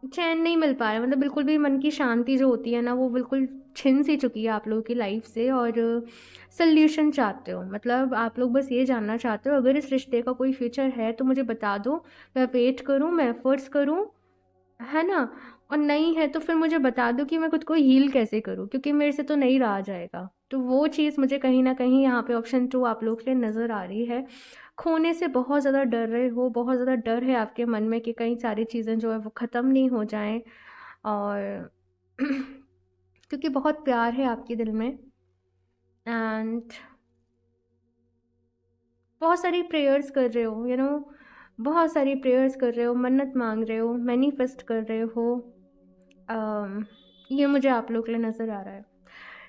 चैन नहीं मिल पा रहा है। मतलब बिल्कुल भी मन की शांति जो होती है ना, वो बिल्कुल छिन सी चुकी है आप लोगों की लाइफ से, और सल्यूशन चाहते हो, मतलब आप लोग बस ये जानना चाहते हो अगर इस रिश्ते का कोई फ्यूचर है तो मुझे बता दो, मैं वेट करूँ, मैं एफर्ट्स करूँ, है ना। और नहीं है तो फिर मुझे बता दो कि मैं खुद को हील कैसे करूँ, क्योंकि मेरे से तो नहीं रहा जाएगा। तो वो चीज़ मुझे कहीं ना कहीं यहाँ पे ऑप्शन 2 आप लोग के लिए नज़र आ रही है। खोने से बहुत ज़्यादा डर रहे हो, बहुत ज़्यादा डर है आपके मन में कि कहीं सारी चीज़ें जो है वो ख़त्म नहीं हो जाएं, और क्योंकि बहुत प्यार है आपके दिल में, एंड बहुत सारी प्रेयर्स कर रहे हो, बहुत सारी प्रेयर्स कर रहे हो, मन्नत मांग रहे हो, मैनिफेस्ट कर रहे हो। ये मुझे आप लोग के लिए नज़र आ रहा है।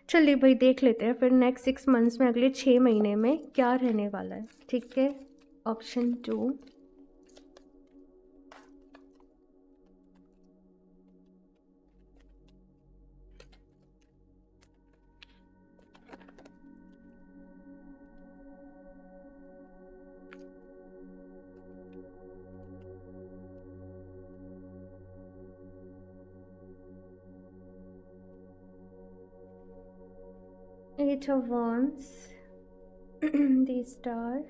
चलिए भाई देख लेते हैं फिर नेक्स्ट 6 मंथ्स में, अगले 6 महीने में क्या रहने वाला है, ठीक है। Option 2। Eight of Wands, the Star,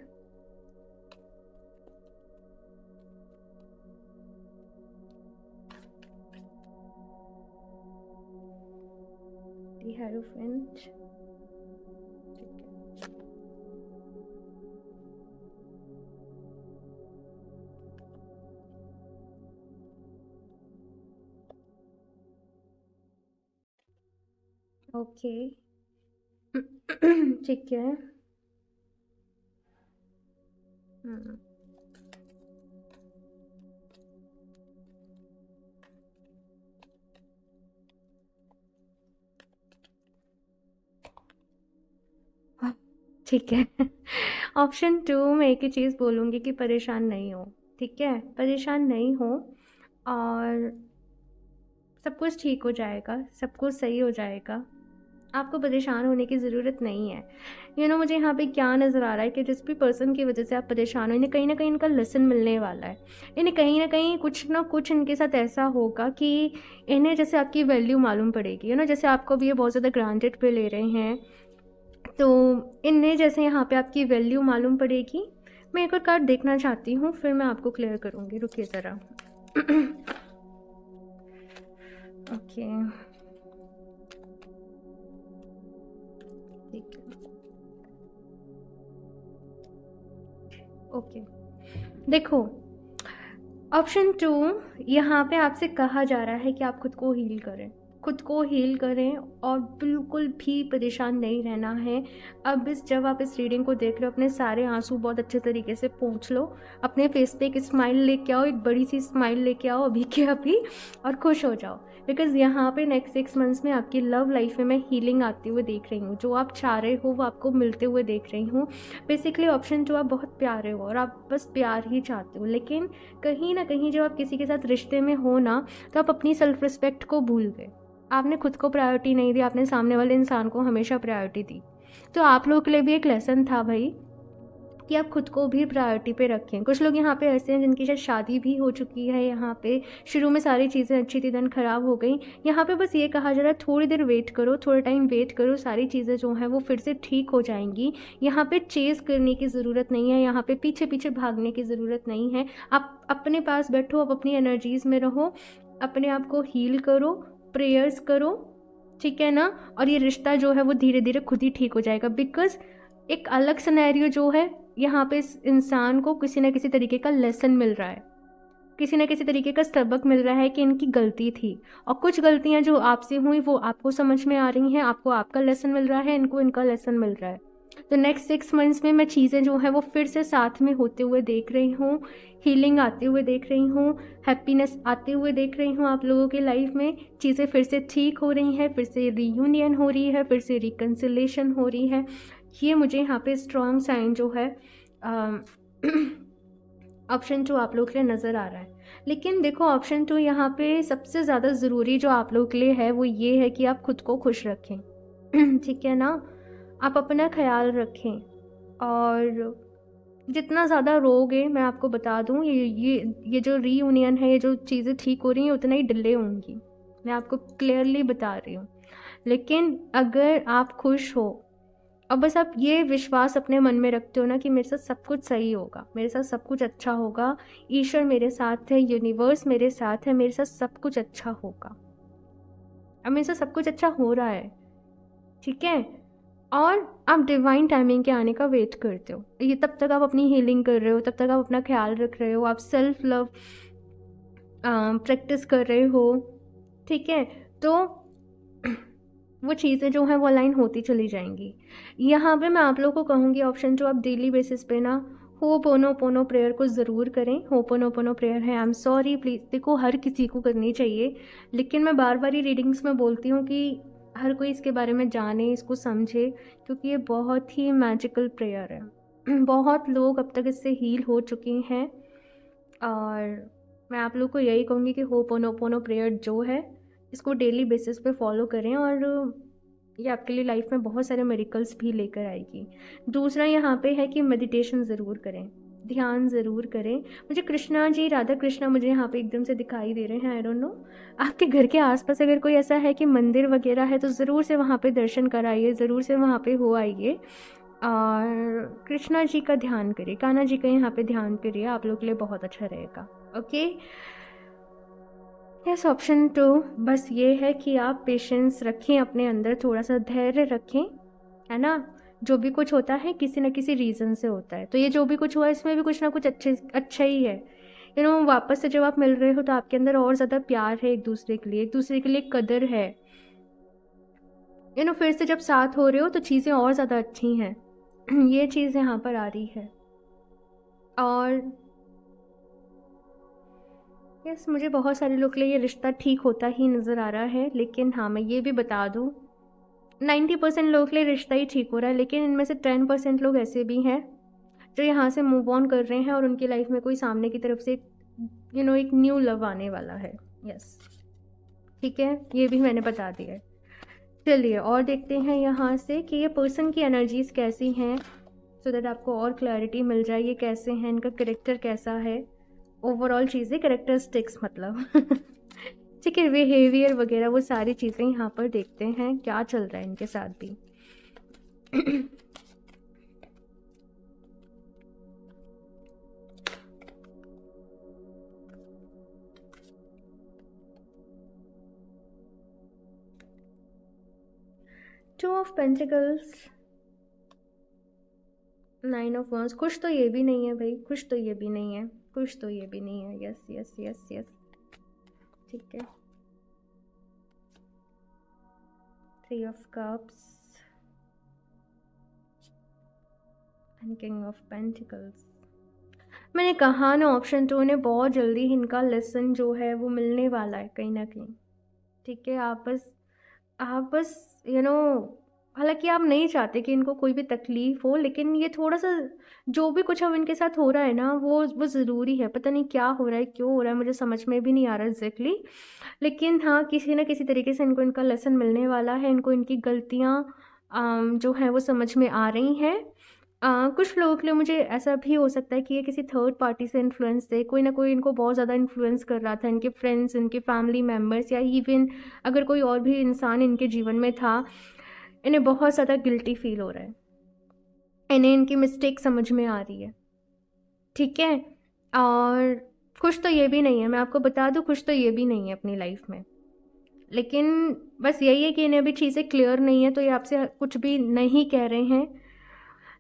the Hierophant, okay. ठीक है। ठीक है। ऑप्शन 2 में एक ही चीज़ बोलूँगी कि परेशान नहीं हो, ठीक है, परेशान नहीं हो और सब कुछ ठीक हो जाएगा, सब कुछ सही हो जाएगा। आपको परेशान होने की ज़रूरत नहीं है। मुझे यहाँ पे क्या नज़र आ रहा है कि जिस भी पर्सन की वजह से आप परेशान हो, इन्हें कहीं ना कहीं इनका लेसन मिलने वाला है। इन्हें कहीं ना कहीं कुछ ना कुछ इनके साथ ऐसा होगा कि इन्हें जैसे आपकी वैल्यू मालूम पड़ेगी, जैसे आपको भी ये बहुत ज़्यादा ग्रांटेड पे ले रहे हैं, तो इन्हें जैसे यहाँ पे आपकी वैल्यू मालूम पड़ेगी। मैं एक और कार्ड देखना चाहती हूँ, फिर मैं आपको क्लियर करूँगी, रुकिए ज़रा। ओके, ठीक है, ओके। देखो, ऑप्शन 2 यहाँ पे आपसे कहा जा रहा है कि आप खुद को हील करें, खुद को हील करें और बिल्कुल भी परेशान नहीं रहना है। अब जब आप इस रीडिंग को देख रहे हो, अपने सारे आंसू बहुत अच्छे तरीके से पोंछ लो, अपने फेस पे एक स्माइल लेके आओ, एक बड़ी सी स्माइल लेके आओ अभी के अभी, और खुश हो जाओ। बिकॉज़ यहाँ पे नेक्स्ट 6 मंथ्स में आपकी लव लाइफ में मैं हीलिंग आती हुए देख रही हूँ। जो आप चाह रहे हो वो आपको मिलते हुए देख रही हूँ। बेसिकली ऑप्शन 2, आप बहुत प्यारे हो और आप बस प्यार ही चाहते हो, लेकिन कहीं ना कहीं जब आप किसी के साथ रिश्ते में हो ना, तो आप अपनी सेल्फ रिस्पेक्ट को भूल गए। आपने खुद को प्रायोरिटी नहीं दी, आपने सामने वाले इंसान को हमेशा प्रायोरिटी दी। तो आप लोगों के लिए भी एक लेसन था भाई कि आप खुद को भी प्रायोरिटी पे रखें। कुछ लोग यहाँ पे ऐसे हैं जिनकी शायद शादी भी हो चुकी है, यहाँ पे शुरू में सारी चीज़ें अच्छी थी, देन ख़राब हो गई। यहाँ पे बस ये कहा जा रहा है थोड़ी देर वेट करो, थोड़ा टाइम वेट करो, सारी चीज़ें जो हैं वो फिर से ठीक हो जाएंगी। यहाँ पे चेज़ करने की ज़रूरत नहीं है, यहाँ पे पीछे पीछे भागने की ज़रूरत नहीं है। आप अपने पास बैठो, आप अपनी एनर्जीज़ में रहो, अपने आप को हील करो, प्रेयर्स करो, ठीक है ना। और ये रिश्ता जो है वो धीरे धीरे खुद ही ठीक हो जाएगा। बिकॉज एक अलग सिनेरियो जो है, यहाँ पे इस इंसान को किसी न किसी तरीके का लेसन मिल रहा है, किसी न किसी तरीके का सबक मिल रहा है कि इनकी गलती थी, और कुछ गलतियाँ जो आपसे हुई वो आपको समझ में आ रही हैं, आपको आपका लेसन मिल रहा है, इनको इनका लेसन मिल रहा है। तो नेक्स्ट 6 मंथ्स में मैं चीज़ें जो हैं वो फिर से साथ में होते हुए देख रही हूँ, हीलिंग आते हुए देख रही हूँ, हैप्पीनेस आते हुए देख रही हूँ आप लोगों की लाइफ में। चीज़ें फिर से ठीक हो रही हैं, फिर से रीयूनियन हो रही है, फिर से रिकन्सिलेशन हो रही है। ये मुझे यहाँ पे स्ट्रॉन्ग साइन जो है ऑप्शन 2 आप लोगों के लिए नज़र आ रहा है। लेकिन देखो, ऑप्शन 2 यहाँ पे सबसे ज़्यादा ज़रूरी जो आप लोगों के लिए है वो ये है कि आप खुद को खुश रखें। ठीक है ना, आप अपना ख्याल रखें, और जितना ज़्यादा रोगे, मैं आपको बता दूँ, ये जो रीयूनियन है, ये जो चीज़ें ठीक हो रही हैं, उतना ही डिले होंगी, मैं आपको क्लियरली बता रही हूँ। लेकिन अगर आप खुश हो और बस आप ये विश्वास अपने मन में रखते हो ना कि मेरे साथ सब कुछ सही होगा, मेरे साथ सब कुछ अच्छा होगा, ईश्वर मेरे साथ है, यूनिवर्स मेरे साथ है, मेरे साथ सब कुछ अच्छा होगा, अब मेरे साथ सब कुछ अच्छा हो रहा है, ठीक है। और आप डिवाइन टाइमिंग के आने का वेट करते हो, ये तब तक आप अपनी हीलिंग कर रहे हो, तब तक आप अपना ख्याल रख रहे हो, आप सेल्फ लव प्रैक्टिस कर रहे हो, ठीक है। तो वो चीज़ें जो हैं वो अलाइन होती चली जाएंगी। यहाँ पे मैं आप लोगों को कहूँगी ऑप्शन जो आप डेली बेसिस पे ना होपोनोपोनो प्रेयर को ज़रूर करें। होपोनोपोनो प्रेयर है, आई एम सॉरी प्लीज़, देखो हर किसी को करनी चाहिए, लेकिन मैं बार बार ही रीडिंग्स में बोलती हूँ कि हर कोई इसके बारे में जाने, इसको समझे, क्योंकि ये बहुत ही मैजिकल प्रेयर है। बहुत लोग अब तक इससे हील हो चुके हैं, और मैं आप लोग को यही कहूँगी कि होपोनोपोनो प्रेयर जो है इसको डेली बेसिस पे फॉलो करें, और ये आपके लिए लाइफ में बहुत सारे मेरिकल्स भी लेकर आएगी। दूसरा यहाँ पे है कि मेडिटेशन ज़रूर करें, ध्यान ज़रूर करें। मुझे कृष्णा जी, राधा कृष्णा मुझे यहाँ पे एकदम से दिखाई दे रहे हैं, आई डोंट नो। आपके घर के आसपास अगर कोई ऐसा है कि मंदिर वगैरह है तो ज़रूर से वहाँ पे दर्शन कराइए, ज़रूर से वहाँ पे हो आइए और कृष्णा जी का ध्यान करिए, कान्हा जी का यहाँ पे ध्यान करिए, आप लोग के लिए बहुत अच्छा रहेगा। ओके, यस, ऑप्शन 2 बस ये है कि आप पेशेंस रखें अपने अंदर, थोड़ा सा धैर्य रखें, है ना। जो भी कुछ होता है किसी न किसी रीज़न से होता है, तो ये जो भी कुछ हुआ इसमें भी कुछ ना कुछ अच्छा ही है। वापस से जब आप मिल रहे हो तो आपके अंदर और ज़्यादा प्यार है एक दूसरे के लिए, एक दूसरे के लिए कदर है। फिर से जब साथ हो रहे हो तो चीज़ें और ज़्यादा अच्छी हैं। ये चीज़ यहाँ पर आ रही है। और यस, मुझे बहुत सारे लोग के लिए ये रिश्ता ठीक होता ही नज़र आ रहा है, लेकिन हाँ मैं ये भी बता दूँ 90% लोगों के लिए रिश्ता ही ठीक हो रहा है, लेकिन इनमें से 10% लोग ऐसे भी हैं जो यहाँ से मूव ऑन कर रहे हैं और उनकी लाइफ में कोई सामने की तरफ से एक न्यू लव आने वाला है। यस, ठीक है, ये भी मैंने बता दिया है। चलिए और देखते हैं यहाँ से कि ये पर्सन की एनर्जीज कैसी हैं, सो दैट आपको और क्लैरिटी मिल जाए ये कैसे हैं, इनका करेक्टर कैसा है, ओवरऑल चीज़ें, करेक्टरिस्टिक्स मतलब। ठीक है, बिहेवियर वगैरह वो सारी चीज़ें यहाँ पर देखते हैं क्या चल रहा है इनके साथ भी। Two of pentacles, 9 of wands, खुश तो ये भी नहीं है भाई, खुश तो ये भी नहीं है, खुश तो ये भी नहीं है। यस यस यस यस, ठीक है। 3 of cups and king of pentacles. मैंने कहा ना ऑप्शन 2 ने बहुत जल्दी इनका लेसन जो है वो मिलने वाला है कहीं ना कहीं। ठीक है, आप बस हालांकि आप नहीं चाहते कि इनको कोई भी तकलीफ हो, लेकिन ये थोड़ा सा जो भी कुछ अब इनके साथ हो रहा है ना वो ज़रूरी है। पता नहीं क्या हो रहा है, क्यों हो रहा है, मुझे समझ में भी नहीं आ रहा एग्जैक्टली, लेकिन हाँ किसी ना किसी तरीके से इनको इनका लेसन मिलने वाला है। इनको इनकी गलतियाँ जो हैं वो समझ में आ रही हैं। कुछ लोगों के लिए मुझे ऐसा भी हो सकता है कि ये किसी थर्ड पार्टी से इन्फ्लुएंस थे, कोई ना कोई इनको बहुत ज़्यादा इन्फ्लुएंस कर रहा था, इनके फ्रेंड्स, इनके फैमिली मेम्बर्स, या इवन अगर कोई और भी इंसान इनके जीवन में था, इन्हें बहुत ज़्यादा गिल्टी फील हो रहा है, इन्हें इनकी मिस्टेक समझ में आ रही है। ठीक है, और खुश तो ये भी नहीं है, मैं आपको बता दूँ, खुश तो ये भी नहीं है अपनी लाइफ में, लेकिन बस यही है कि इन्हें अभी चीज़ें क्लियर नहीं है तो ये आपसे कुछ भी नहीं कह रहे हैं।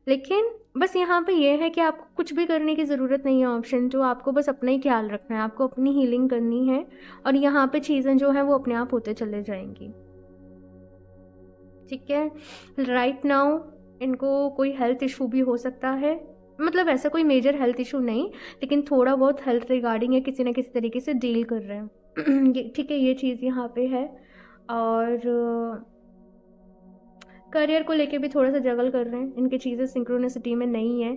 लेकिन बस यहाँ पे ये है कि आपको कुछ भी करने की ज़रूरत नहीं है ऑप्शन 2, आपको बस अपना ही ख्याल रखना है, आपको अपनी हीलिंग करनी है और यहाँ पे चीज़ें जो हैं वो अपने आप होते चले जाएंगी। ठीक है, राइट नाउ इनको कोई हेल्थ इशू भी हो सकता है, मतलब ऐसा कोई मेजर हेल्थ इशू नहीं, लेकिन थोड़ा बहुत हेल्थ रिगार्डिंग है, किसी ना किसी तरीके से डील कर रहे हैं। ठीक है, ये चीज़ यहाँ पे है। और करियर को लेके भी थोड़ा सा जगल कर रहे हैं, इनकी चीज़ें सिंक्रोनिसिटी में नहीं है,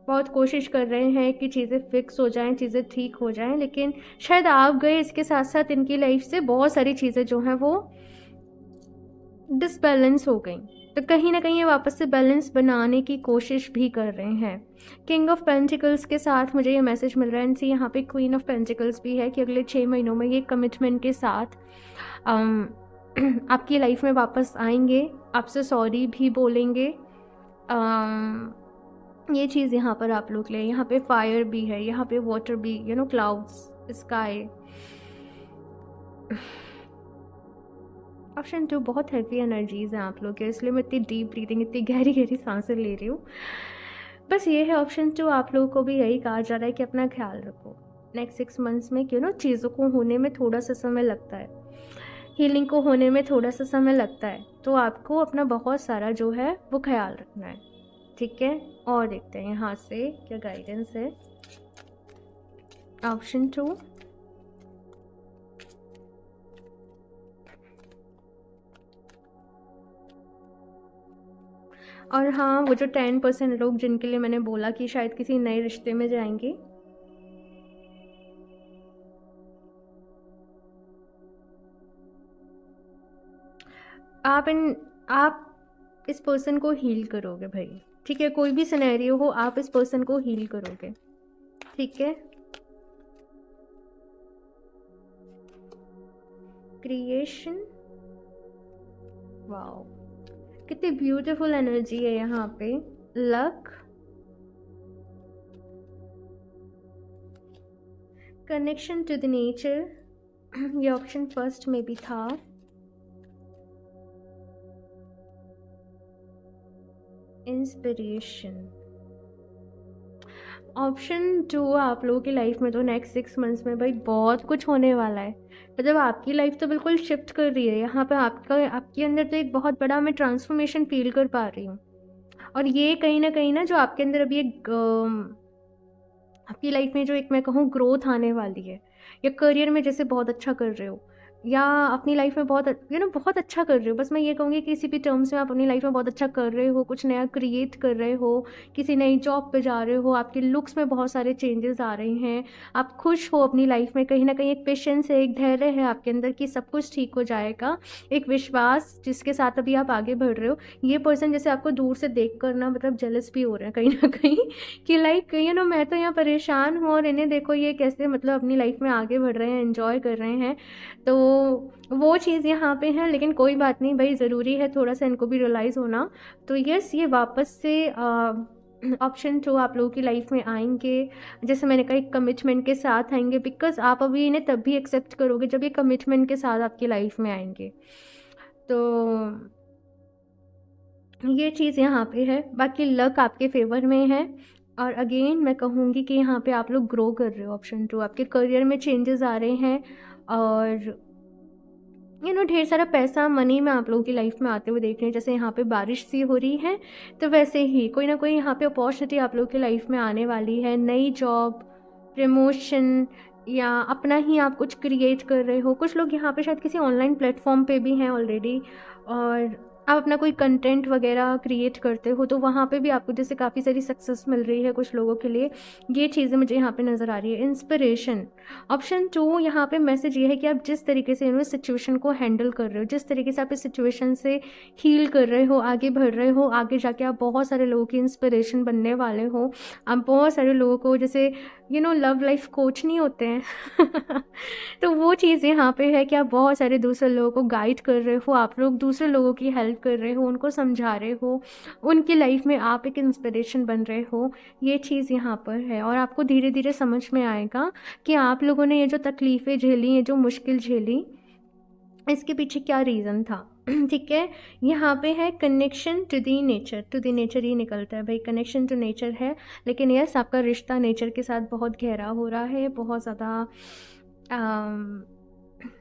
बहुत कोशिश कर रहे हैं कि चीज़ें फिक्स हो जाएं, चीज़ें ठीक हो जाएं, लेकिन शायद आप गए इसके साथ साथ इनकी लाइफ से बहुत सारी चीज़ें जो हैं वो डिसबैलेंस हो गई, तो कहीं ना कहीं ये वापस से बैलेंस बनाने की कोशिश भी कर रहे हैं। किंग ऑफ पेंटिकल्स के साथ मुझे ये मैसेज मिल रहा है इनसे, यहाँ पे क्वीन ऑफ पेंटिकल्स भी है कि अगले 6 महीनों में ये कमिटमेंट के साथ आपकी लाइफ में वापस आएंगे, आपसे सॉरी भी बोलेंगे। ये चीज़ यहाँ पर आप लोग ले, यहाँ पे फायर भी है, यहाँ पे वाटर भी, क्लाउड्स, स्काई। ऑप्शन 2 बहुत हैवी एनर्जीज हैं आप लोग के, इसलिए मैं इतनी डीप ब्रीथिंग, इतनी गहरी गहरी सांसें ले रही हूँ। बस ये है ऑप्शन 2, आप लोगों को भी यही कहा जा रहा है कि अपना ख्याल रखो। नेक्स्ट 6 मंथ्स में चीज़ों को होने में थोड़ा सा समय लगता है, हीलिंग को होने में थोड़ा सा समय लगता है, तो आपको अपना बहुत सारा जो है वो ख्याल रखना है। ठीक है, और देखते हैं यहाँ से क्या गाइडेंस है। ऑप्शन 2, और हाँ वो जो 10% लोग जिनके लिए मैंने बोला कि शायद किसी नए रिश्ते में जाएंगे, आप इस पर्सन को हील करोगे भाई। ठीक है, कोई भी सिनेरियो हो आप इस पर्सन को हील करोगे। ठीक है, क्रिएशन, वाओ कितनी ब्यूटीफुल एनर्जी है यहाँ पे। Luck, connection to the nature, ये ऑप्शन फर्स्ट में भी था। इंस्पिरेशन, ऑप्शन 2 आप लोगों की लाइफ में तो नेक्स्ट 6 मंथ्स में भाई बहुत कुछ होने वाला है। मतलब आपकी लाइफ तो बिल्कुल शिफ्ट कर रही है यहाँ पे, आपके अंदर तो एक बहुत बड़ा मैं ट्रांसफॉर्मेशन फील कर पा रही हूँ। और ये कहीं ना जो आपके अंदर अभी एक आपकी लाइफ में जो एक मैं कहूँ ग्रोथ आने वाली है, या करियर में जैसे बहुत अच्छा कर रहे हो, या अपनी लाइफ में बहुत बहुत अच्छा कर रहे हो। बस मैं ये कहूँगी किसी भी टर्म्स में आप अपनी लाइफ में बहुत अच्छा कर रहे हो, कुछ नया क्रिएट कर रहे हो, किसी नई जॉब पे जा रहे हो, आपके लुक्स में बहुत सारे चेंजेस आ रहे हैं, आप खुश हो अपनी लाइफ में, कहीं ना कहीं एक पेशेंस है, एक धैर्य है आपके अंदर कि सब कुछ ठीक हो जाएगा, एक विश्वास जिसके साथ अभी आप आगे बढ़ रहे हो। ये पर्सन जैसे आपको दूर से देख कर ना मतलब जेलस भी हो रहे हैं कहीं ना कहीं कि लाइक मैं तो यहाँ परेशान हूँ और इन्हें देखो ये कैसे मतलब अपनी लाइफ में आगे बढ़ रहे हैं, एंजॉय कर रहे हैं। तो वो चीज़ यहाँ पे है, लेकिन कोई बात नहीं भाई, ज़रूरी है थोड़ा सा इनको भी रियलाइज़ होना। तो यस, ये वापस से ऑप्शन 2 आप लोगों की लाइफ में आएंगे, जैसे मैंने कहा एक कमिटमेंट के साथ आएंगे, बिकॉज आप अभी इन्हें तब भी एक्सेप्ट करोगे जब ये कमिटमेंट के साथ आपकी लाइफ में आएंगे। तो ये चीज़ यहाँ पे है। बाकी लक आपके फेवर में है, और अगेन मैं कहूँगी कि यहाँ पे आप लोग ग्रो कर रहे हो। ऑप्शन 2 आपके करियर में चेंजेस आ रहे हैं, और ढेर सारा पैसा मनी में आप लोगों की लाइफ में आते हुए देख रहे हैं। जैसे यहाँ पे बारिश सी हो रही है, तो वैसे ही कोई ना कोई यहाँ पे अपॉर्चुनिटी आप लोगों की लाइफ में आने वाली है। नई जॉब, प्रमोशन, या अपना ही आप कुछ क्रिएट कर रहे हो। कुछ लोग यहाँ पे शायद किसी ऑनलाइन प्लेटफॉर्म पे भी हैं ऑलरेडी, और आप अपना कोई कंटेंट वगैरह क्रिएट करते हो, तो वहाँ पे भी आपको जैसे काफ़ी सारी सक्सेस मिल रही है कुछ लोगों के लिए। ये चीज़ें मुझे यहाँ पे नज़र आ रही है। इंस्पिरेशन, ऑप्शन 2 यहाँ पे मैसेज ये है कि आप जिस तरीके से सिचुएशन को हैंडल कर रहे हो, जिस तरीके से आप इस सिचुएशन से हील कर रहे हो, आगे बढ़ रहे हो, आगे जाके आप बहुत सारे लोगों की इंस्पिरेशन बनने वाले हो। आप बहुत सारे लोगों को जैसे लव लाइफ कोच नहीं होते हैं तो वो चीज़ यहाँ पे है कि आप बहुत सारे दूसरे लोगों को गाइड कर रहे हो, आप लोग दूसरे लोगों की हेल्प कर रहे हो, उनको समझा रहे हो, उनकी लाइफ में आप एक इंस्पिरेशन बन रहे हो। ये चीज़ यहाँ पर है, और आपको धीरे धीरे समझ में आएगा कि आप लोगों ने ये जो तकलीफ़ें झेली, ये जो मुश्किल झेली, इसके पीछे क्या रीज़न था। ठीक है, यहाँ पे है connection to the nature. To the nature ही निकलता है भाई, कनेक्शन टू नेचर है। लेकिन यस, आपका रिश्ता नेचर के साथ बहुत गहरा हो रहा है, बहुत ज़्यादा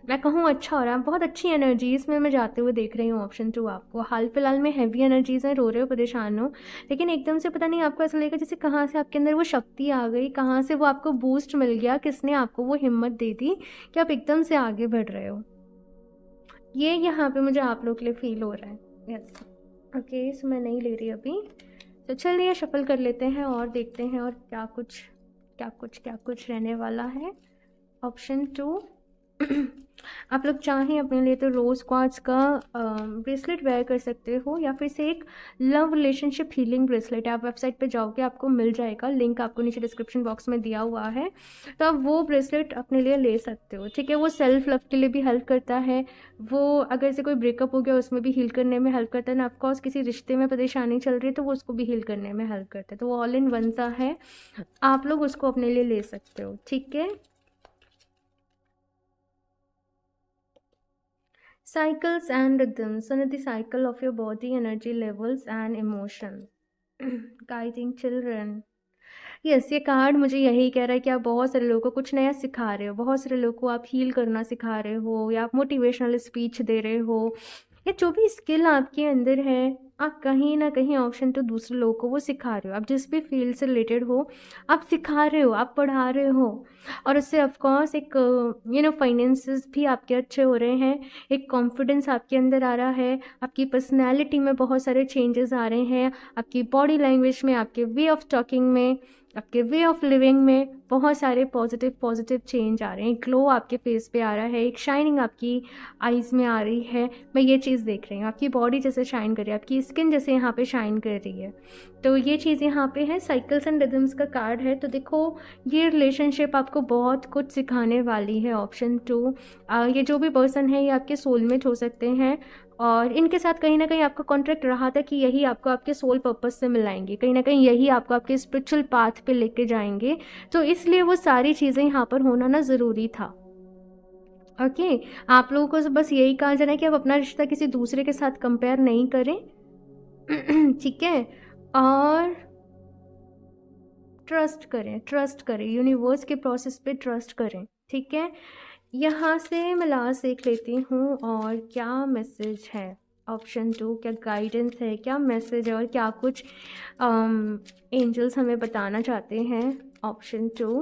मैं कहूँ अच्छा हो रहा है। बहुत अच्छी एनर्जीज़ में मैं जाते हुए देख रही हूँ। ऑप्शन 2 आपको हाल फिलहाल में हैवी एनर्जीज़ हैं, रो रहे हो, परेशान हो, लेकिन एकदम से पता नहीं आपको ऐसा लगेगा जैसे कहाँ से आपके अंदर वो शक्ति आ गई, कहाँ से वो आपको बूस्ट मिल गया, किसने आपको वो हिम्मत दे दी कि आप एकदम से आगे बढ़ रहे हो। ये यहाँ पे मुझे आप लोग के लिए फील हो रहा है। यस, ओके, सो मैं नहीं ले रही अभी। तो चलिए शफल कर लेते हैं और देखते हैं और क्या कुछ रहने वाला है। ऑप्शन 2 आप लोग चाहें अपने लिए तो रोज़ क्वार्ट्ज का ब्रेसलेट वेयर कर सकते हो, या फिर से एक लव रिलेशनशिप हीलिंग ब्रेसलेट है। आप वेबसाइट पे जाओगे, आपको मिल जाएगा, लिंक आपको नीचे डिस्क्रिप्शन बॉक्स में दिया हुआ है, तो आप वो ब्रेसलेट अपने लिए ले सकते हो। ठीक है, वो सेल्फ लव के लिए भी हेल्प करता है, वो अगर से कोई ब्रेकअप हो गया उसमें भी हील करने में हेल्प करता है ना, ऑफकोर्स किसी रिश्ते में परेशानी चल रही है तो वो उसको भी हील करने में हेल्प करता है। तो वो ऑल इन वन सा है, आप लोग उसको अपने लिए ले सकते हो। ठीक है, cycles and rhythms under the cycle of your body, energy levels and emotions. Guiding children. Yes, ये कार्ड मुझे यही कह रहा है कि आप बहुत सारे लोगों को कुछ नया सिखा रहे हो, बहुत सारे लोगों को आप हील करना सिखा रहे हो, या आप मोटिवेशनल स्पीच दे रहे हो, या जो भी स्किल आपके अंदर है, आप कहीं ना कहीं ऑप्शन तो दूसरे लोगों को वो सिखा रहे हो। आप जिस भी फील्ड से रिलेटेड हो, आप सिखा रहे हो, आप पढ़ा रहे हो, और उससे ऑफकोर्स एक फाइनेंसेस भी आपके अच्छे हो रहे हैं, एक कॉन्फिडेंस आपके अंदर आ रहा है, आपकी पर्सनैलिटी में बहुत सारे चेंजेस आ रहे हैं, आपकी बॉडी लैंग्वेज में, आपके वे ऑफ टॉकिंग में, आपके वे ऑफ लिविंग में बहुत सारे पॉजिटिव चेंज आ रहे हैं, ग्लो आपके फेस पे आ रहा है, एक शाइनिंग आपकी आईज़ में आ रही है। मैं ये चीज़ देख रही हूँ, आपकी बॉडी जैसे शाइन कर रही है, आपकी स्किन जैसे यहाँ पे शाइन कर रही है। तो ये चीज़ यहाँ पे है, साइकिल्स एंड रिदम्स का कार्ड है। तो देखो ये रिलेशनशिप आपको बहुत कुछ सिखाने वाली है। ऑप्शन 2, ये जो भी पर्सन है ये आपके सोलमेट हो सकते हैं, और इनके साथ कहीं ना कहीं आपका कॉन्ट्रैक्ट रहा था कि यही आपको आपके सोल पर्पस से मिलाएंगे, कहीं ना कहीं यही आपको आपके स्पिरिचुअल पाथ पे लेके जाएंगे। तो इसलिए वो सारी चीज़ें यहाँ पर होना ना ज़रूरी था। ओके, आप लोगों को बस यही कहा जाना है कि आप अपना रिश्ता किसी दूसरे के साथ कंपेयर नहीं करें। ठीक है, और ट्रस्ट करें यूनिवर्स के प्रोसेस पे ट्रस्ट करें। ठीक है, यहाँ से मैं लास्ट देख लेती हूँ और क्या मैसेज है। ऑप्शन 2, क्या गाइडेंस है, क्या मैसेज है, और क्या कुछ एंजल्स हमें बताना चाहते हैं। Option 2,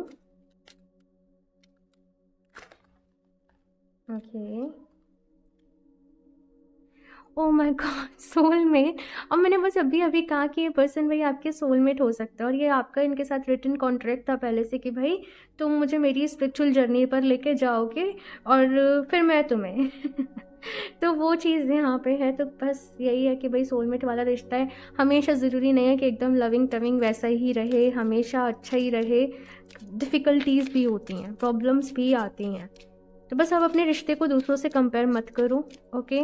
okay, oh my God, soulmate. और मैंने बस अभी अभी कहा कि ये पर्सन भाई आपके सोलमेट हो सकता है, और ये आपका इनके साथ रिटन कॉन्ट्रैक्ट था पहले से कि भाई तुम मुझे मेरी स्पिरिचुअल जर्नी पर लेके जाओगे और फिर मैं तुम्हें तो वो चीज़ यहाँ पे है। तो बस यही है कि भाई सोलमेट वाला रिश्ता है, हमेशा ज़रूरी नहीं है कि एकदम लविंग टविंग वैसा ही रहे, हमेशा अच्छा ही रहे। डिफ़िकल्टीज़ भी होती हैं, प्रॉब्लम्स भी आती हैं। तो बस आप अपने रिश्ते को दूसरों से कंपेयर मत करो, ओके,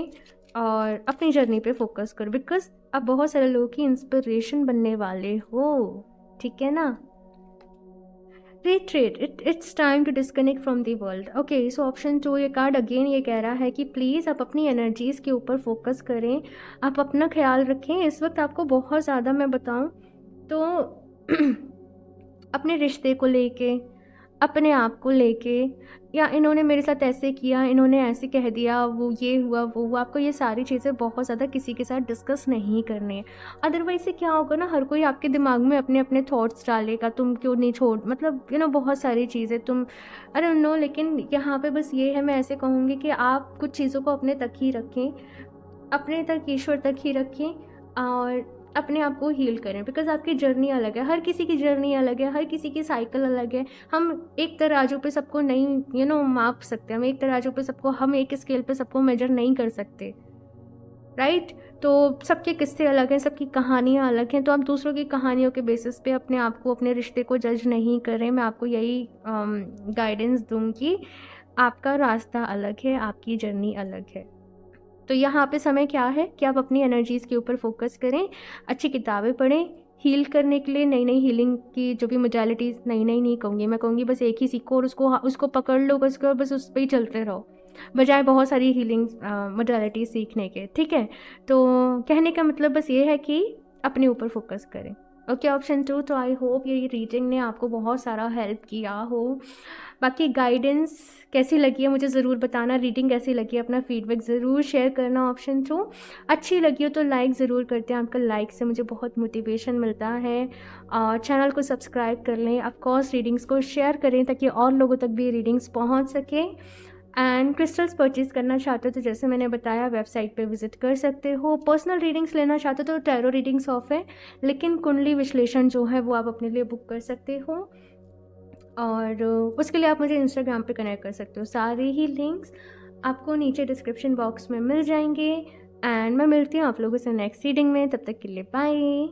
और अपनी जर्नी पे फोकस करो, बिकॉज आप बहुत सारे लोगों की इंस्पिरेशन बनने वाले हो। ठीक है ना। Retreat, it's time to disconnect from the world. Okay, so option 2 ये कार्ड अगेन ये कह रहा है कि प्लीज़ आप अपनी एनर्जीज़ के ऊपर फोकस करें, आप अपना ख्याल रखें। इस वक्त आपको बहुत ज़्यादा मैं बताऊं तो अपने रिश्ते को लेके, अपने आप को लेके, या इन्होंने मेरे साथ ऐसे किया, इन्होंने ऐसे कह दिया, वो ये हुआ वो हुआ, आपको ये सारी चीज़ें बहुत ज़्यादा किसी के साथ डिस्कस नहीं करनी है। अदरवाइज से क्या होगा ना, हर कोई आपके दिमाग में अपने अपने थॉट्स डालेगा, तुम क्यों नहीं छोड़, मतलब बहुत सारी चीज़ें तुम, अरे नो। लेकिन यहाँ पे बस ये है, मैं ऐसे कहूँगी कि आप कुछ चीज़ों को अपने तक ही रखें, अपने तक, ईश्वर तक ही रखें, और अपने आप को हील करें। बिकॉज आपकी जर्नी अलग है, हर किसी की जर्नी अलग है, हर किसी की साइकिल अलग है। हम एक तराजू पे सबको नहीं माप सकते, हम एक तराजू पे सबको, हम एक स्केल पे सबको मेजर नहीं कर सकते, राइट। तो सबके किस्से अलग हैं, सबकी कहानियाँ अलग हैं। तो आप दूसरों की कहानियों के बेसिस पे अपने आप को, अपने रिश्ते को जज नहीं करें। मैं आपको यही गाइडेंस दूंगी। आपका रास्ता अलग है, आपकी जर्नी अलग है। तो यहाँ पे समय क्या है कि आप अपनी एनर्जीज़ के ऊपर फोकस करें, अच्छी किताबें पढ़ें, हील करने के लिए नई नई हीलिंग की जो भी मोडालिटीज़, नई नई नहीं कहूँगी, मैं कहूँगी बस एक ही सीखो और उसको पकड़ लो बस, और बस उस पर ही चलते रहो, बजाय बहुत सारी हीलिंग मोडालिटीज़ सीखने के। ठीक है, तो कहने का मतलब बस ये है कि अपने ऊपर फोकस करें। Okay, option 2। तो आई होप ये रीडिंग ने आपको बहुत सारा हेल्प किया हो। बाकी गाइडेंस कैसी लगी है मुझे ज़रूर बताना, रीडिंग कैसी लगी है अपना फीडबैक ज़रूर शेयर करना। ऑप्शन 2 अच्छी लगी हो तो लाइक ज़रूर करते हैं, आपका लाइक से मुझे बहुत मोटिवेशन मिलता है। और चैनल को सब्सक्राइब कर लें, ऑफकोर्स रीडिंग्स को शेयर करें ताकि और लोगों तक भी रीडिंग्स पहुंच सके। एंड क्रिस्टल्स परचेज़ करना चाहते हो तो जैसे मैंने बताया वेबसाइट पे विजिट कर सकते हो। पर्सनल रीडिंग्स लेना चाहते हो तो टैरो रीडिंग्स ऑफ है, लेकिन कुंडली विश्लेषण जो है वो आप अपने लिए बुक कर सकते हो, और उसके लिए आप मुझे इंस्टाग्राम पे कनेक्ट कर सकते हो। सारे ही लिंक्स आपको नीचे डिस्क्रिप्शन बॉक्स में मिल जाएंगे। एंड मैं मिलती हूँ आप लोगों से नेक्स्ट रीडिंग में, तब तक के लिए बाय।